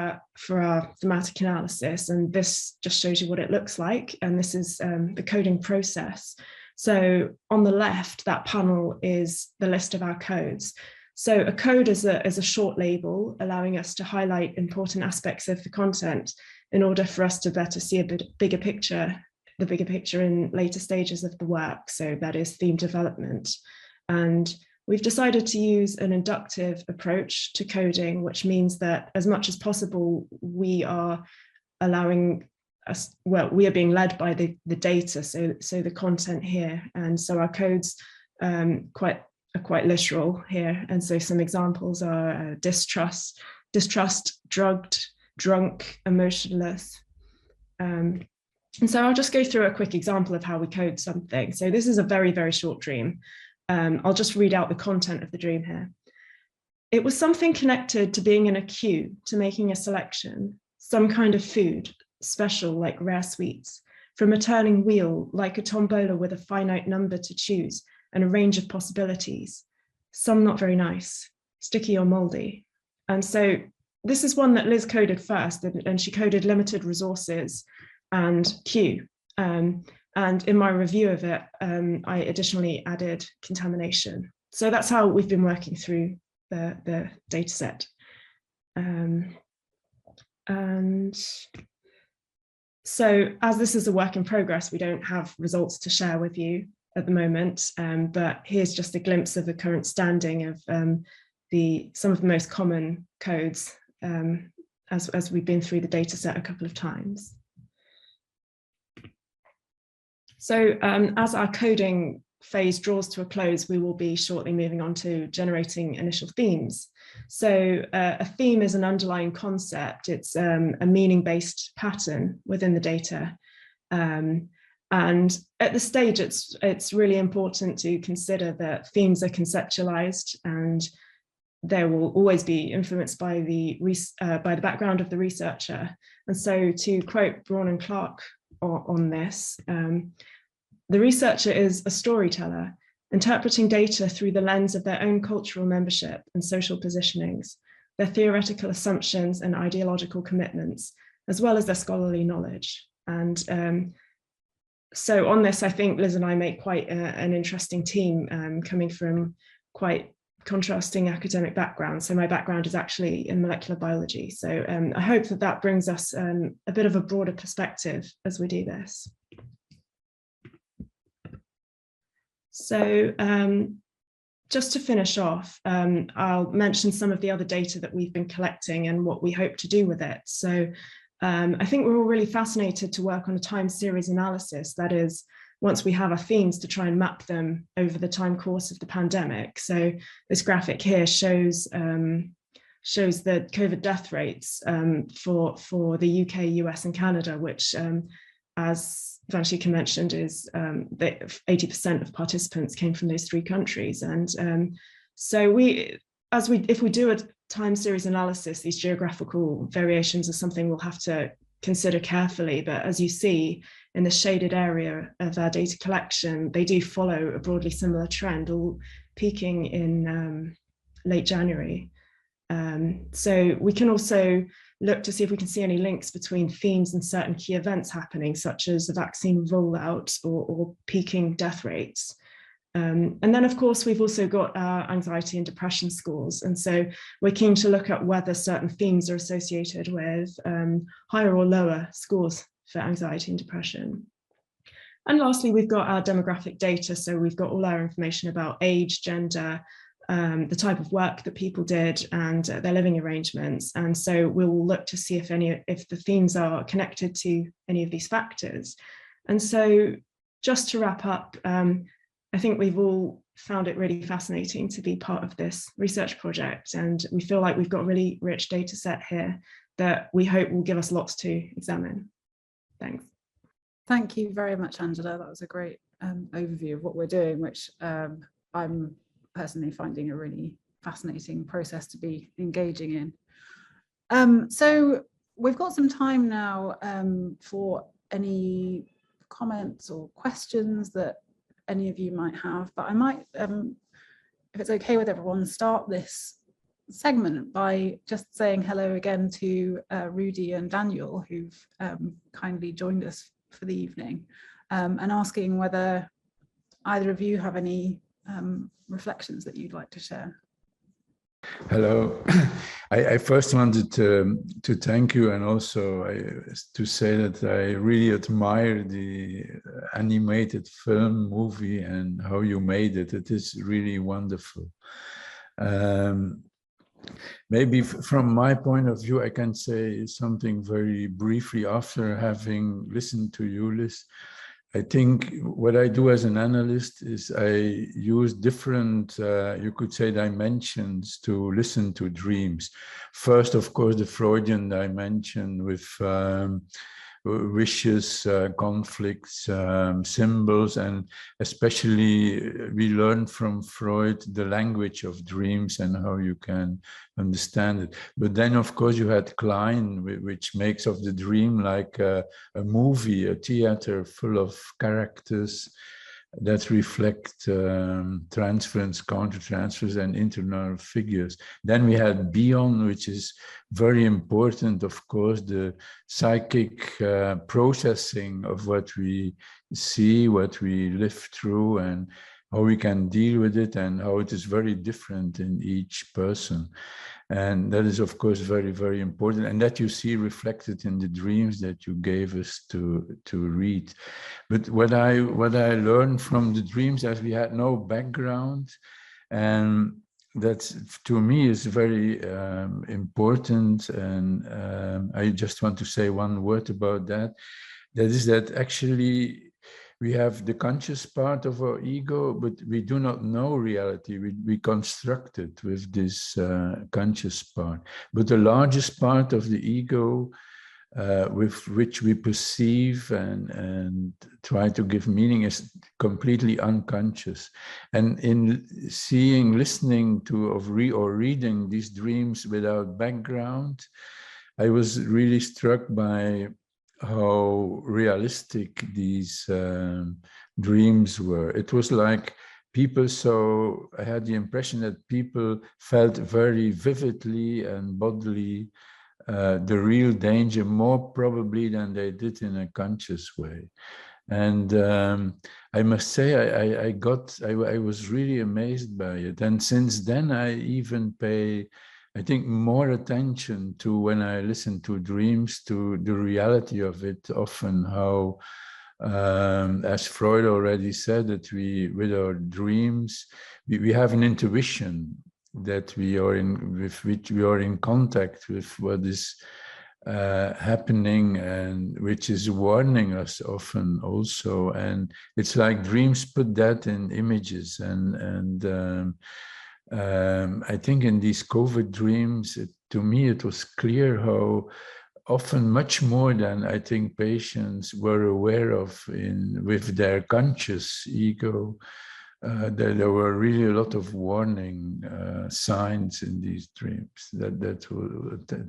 our thematic analysis. And this just shows you what it looks like. And this is the coding process. So on the left, that panel is the list of our codes. So a code is a short label, allowing us to highlight important aspects of the content in order for us to better see a bigger picture, the bigger picture in later stages of the work. So that is theme development. And we've decided to use an inductive approach to coding, which means that as much as possible, we are allowing us, well, we are being led by the data, so the content here. And so our codes are quite literal here. And so some examples are distrust, drugged, drunk, emotionless. And so I'll just go through a quick example of how we code something. So this is a very, very short dream. I'll just read out the content of the dream here. It was something connected to being in a queue, to making a selection, some kind of food, special like rare sweets, from a turning wheel, like a tombola with a finite number to choose and a range of possibilities, some not very nice, sticky or moldy. And so this is one that Liz coded first, and she coded limited resources and queue. And in my review of it, I additionally added contamination. So that's how we've been working through the data set. And so as this is a work in progress, we don't have results to share with you at the moment, but here's just a glimpse of the current standing of some of the most common codes as we've been through the data set a couple of times. So as our coding phase draws to a close, we will be shortly moving on to generating initial themes. So a theme is an underlying concept. It's a meaning-based pattern within the data. And at this stage, it's really important to consider that themes are conceptualized, and they will always be influenced by the background of the researcher. And so to quote Braun and Clark on this, the researcher is a storyteller, interpreting data through the lens of their own cultural membership and social positionings, their theoretical assumptions and ideological commitments, as well as their scholarly knowledge. And so on this, I think Liz and I make quite an interesting team, coming from quite contrasting academic backgrounds. So my background is actually in molecular biology. So I hope that brings us a bit of a broader perspective as we do this. So just to finish off, I'll mention some of the other data that we've been collecting and what we hope to do with it. So I think we're all really fascinated to work on a time series analysis. That is, once we have our themes, to try and map them over the time course of the pandemic. So this graphic here shows the COVID death rates for the UK, US, and Canada, which, as Vanshika mentioned, is that 80% of participants came from those 3 countries. And so if we do a time series analysis, these geographical variations are something we'll have to consider carefully. But as you see in the shaded area of our data collection, they do follow a broadly similar trend, all peaking in late January. So we can also look to see if we can see any links between themes and certain key events happening, such as the vaccine rollout or peaking death rates. And then, of course, we've also got our anxiety and depression scores. And so we're keen to look at whether certain themes are associated with higher or lower scores for anxiety and depression. And lastly, we've got our demographic data. So we've got all our information about age, gender, the type of work that people did, and their living arrangements. And so we'll look to see if the themes are connected to any of these factors. And so just to wrap up, I think we've all found it really fascinating to be part of this research project, and we feel like we've got a really rich data set here that we hope will give us lots to examine. Thanks. Thank you very much, Angela. That was a great overview of what we're doing, which I'm personally finding a really fascinating process to be engaging in. So we've got some time now for any comments or questions that any of you might have, but I might, if it's okay with everyone, start this segment by just saying hello again to Rudy and Daniel, who've kindly joined us for the evening, and asking whether either of you have any reflections that you'd like to share. Hello. I first wanted to thank you, and also to say that I really admire the animated film movie and how you made it. It is really wonderful. Maybe from my point of view, I can say something very briefly after having listened to you, Liz. I think what I do as an analyst is I use different, you could say, dimensions to listen to dreams. First, of course, the Freudian dimension with wishes, conflicts, symbols, and especially we learn from Freud the language of dreams and how you can understand it. But then, of course, you had Klein, which makes of the dream like a movie, a theater full of characters that reflect transference, countertransfers, and internal figures. Then we had Bion, which is very important, of course, the psychic processing of what we see, what we live through, and how we can deal with it, and how it is very different in each person. And that is, of course, very, very important. And that you see reflected in the dreams that you gave us to read. But what I learned from the dreams, as we had no background, and that to me is very important. And I just want to say one word about that. That is that actually we have the conscious part of our ego, but we do not know reality. We construct it with this conscious part. But the largest part of the ego, with which we perceive and try to give meaning, is completely unconscious. And in seeing, listening to, or reading these dreams without background, I was really struck by how realistic these dreams were. It was like people I had the impression that people felt very vividly and bodily the real danger, more probably than they did in a conscious way. And I must say, I was really amazed by it. And since then, I even pay, I think, more attention to, when I listen to dreams, to the reality of it, often how, as Freud already said, that with our dreams, we have an intuition that with which we are in contact with what is happening, and which is warning us often also. And it's like dreams put that in images, and I think in these COVID dreams, to me, it was clear how often much more than I think patients were aware of with their conscious ego, there were really a lot of warning signs in these dreams.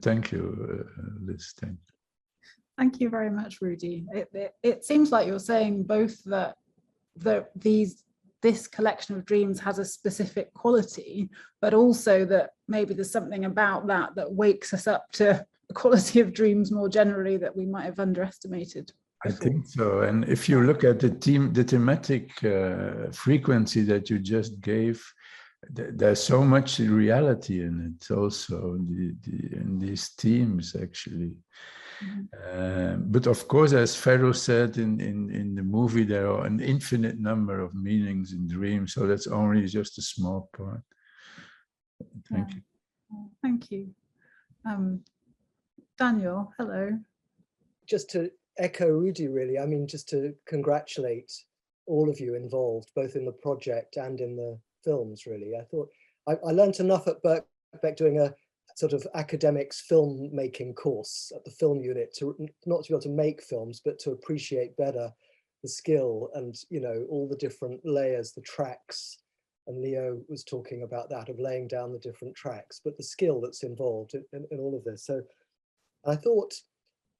Thank you, Liz. Thank you. Thank you very much, Rudy. It seems like you're saying both that this collection of dreams has a specific quality, but also that maybe there's something about that wakes us up to the quality of dreams more generally that we might have underestimated before. I think so. And if you look at the thematic frequency that you just gave, there's so much reality in it also, in these themes actually. But of course, as Pharaoh said in the movie, there are an infinite number of meanings in dreams, so that's only just a small part. Thank you. Thank you. Daniel, hello. Just to echo Rudy, really, I mean, just to congratulate all of you involved, both in the project and in the films, really. I thought I learned enough at Birkbeck doing a sort of academics filmmaking course at the film unit to not to be able to make films, but to appreciate better the skill and, you know, all the different layers, the tracks. And Leo was talking about that, of laying down the different tracks, but the skill that's involved in all of this. So I thought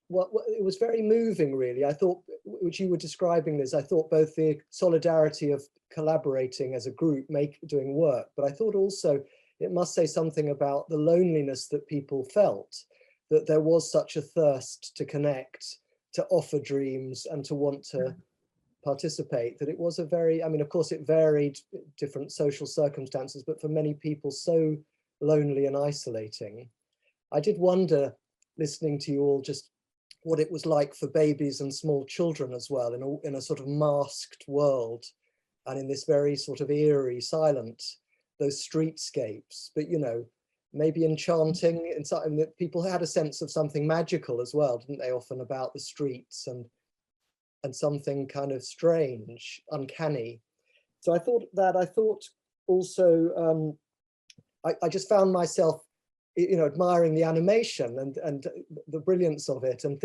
it was very moving, really. I thought, which you were describing this, I thought both the solidarity of collaborating as a group, doing work, but I thought also it must say something about the loneliness that people felt, that there was such a thirst to connect, to offer dreams and to want to participate, that it was a very, I mean, of course it varied, different social circumstances, but for many people so lonely and isolating. I did wonder, listening to you all, just what it was like for babies and small children as well, in a sort of masked world, and in this very sort of eerie, silent, those streetscapes, but, you know, maybe enchanting, and something that people had a sense of something magical as well, didn't they, often about the streets and something kind of strange, uncanny. So I thought also, I just found myself, you know, admiring the animation and the brilliance of it, and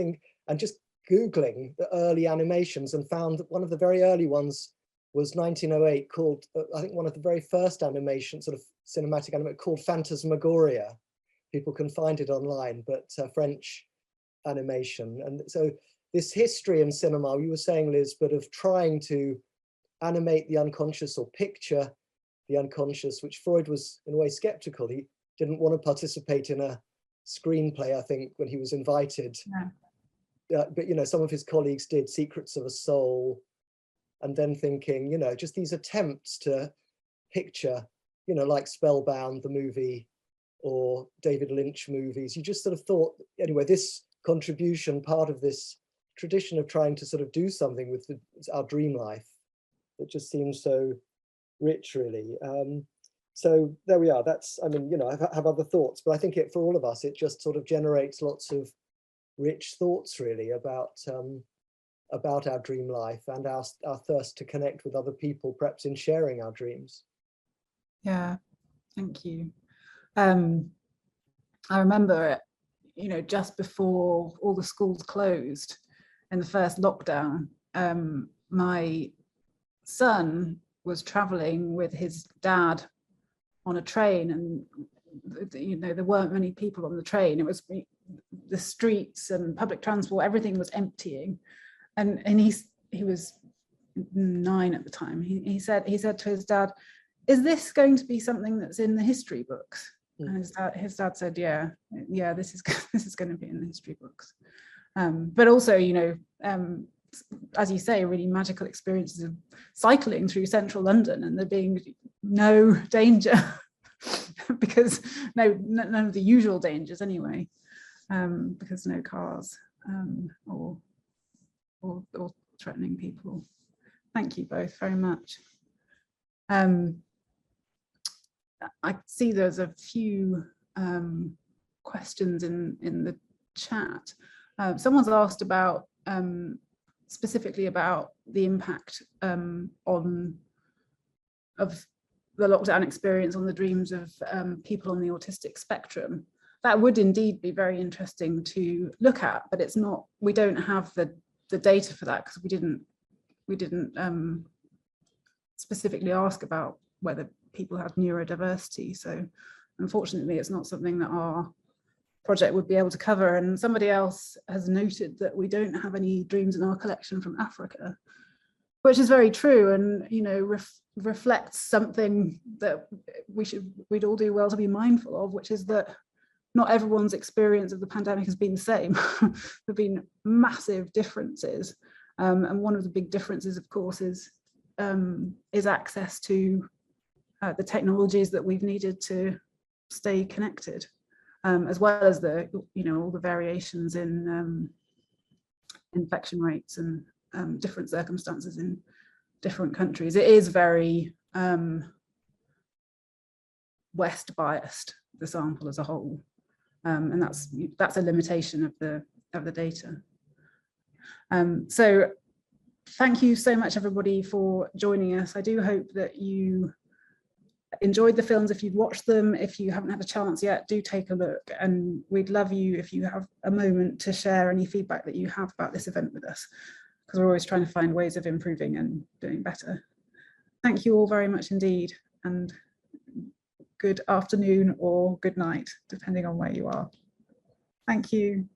just Googling the early animations, and found that one of the very early ones was 1908, called, I think one of the very first animation, sort of cinematic animation, called Phantasmagoria. People can find it online, but French animation. And so this history in cinema, you were saying, Liz, but of trying to animate the unconscious or picture the unconscious, which Freud was in a way skeptical. He didn't want to participate in a screenplay, I think, when he was invited. Yeah. But, you know, some of his colleagues did, Secrets of a Soul, and then thinking, you know, just these attempts to picture, you know, like Spellbound, the movie, or David Lynch movies. You just sort of thought, anyway, this contribution, part of this tradition of trying to sort of do something with our dream life, that just seems so rich, really. So there we are. That's, I mean, you know, I have other thoughts, but I think for all of us, it just sort of generates lots of rich thoughts, really, about our dream life and our thirst to connect with other people, perhaps in sharing our dreams. Yeah, thank you. I remember it, you know, just before all the schools closed in the first lockdown, my son was traveling with his dad on a train, and, you know, there weren't many people on the train. It was the streets and public transport, everything was emptying. And he was 9 at the time. He said to his dad, "Is this going to be something that's in the history books?" And his dad said, yeah, this is going to be in the history books. But also, you know, as you say, really magical experiences of cycling through central London, and there being no danger because none of the usual dangers anyway, because no cars or threatening people. Thank you both very much. I see there's a few questions in the chat. Someone's asked about specifically about the impact of the lockdown experience on the dreams of people on the autistic spectrum. That would indeed be very interesting to look at, but it's not. We don't have the data for that, because we didn't specifically ask about whether people have neurodiversity. So unfortunately, it's not something that our project would be able to cover. And somebody else has noted that we don't have any dreams in our collection from Africa, which is very true, and reflects something that we'd all do well to be mindful of, which is that not everyone's experience of the pandemic has been the same. There've been massive differences, and one of the big differences, of course, is access to the technologies that we've needed to stay connected, as well as the all the variations in infection rates and different circumstances in different countries. It is very West biased, the sample as a whole, and that's a limitation of the data. So thank you so much, everybody, for joining us. I do hope that you enjoyed the films. If you've watched them, if you haven't had a chance yet, do take a look, and we'd love you if you have a moment to share any feedback that you have about this event with us, because we're always trying to find ways of improving and doing better. Thank you all very much indeed, and good afternoon or good night, depending on where you are. Thank you.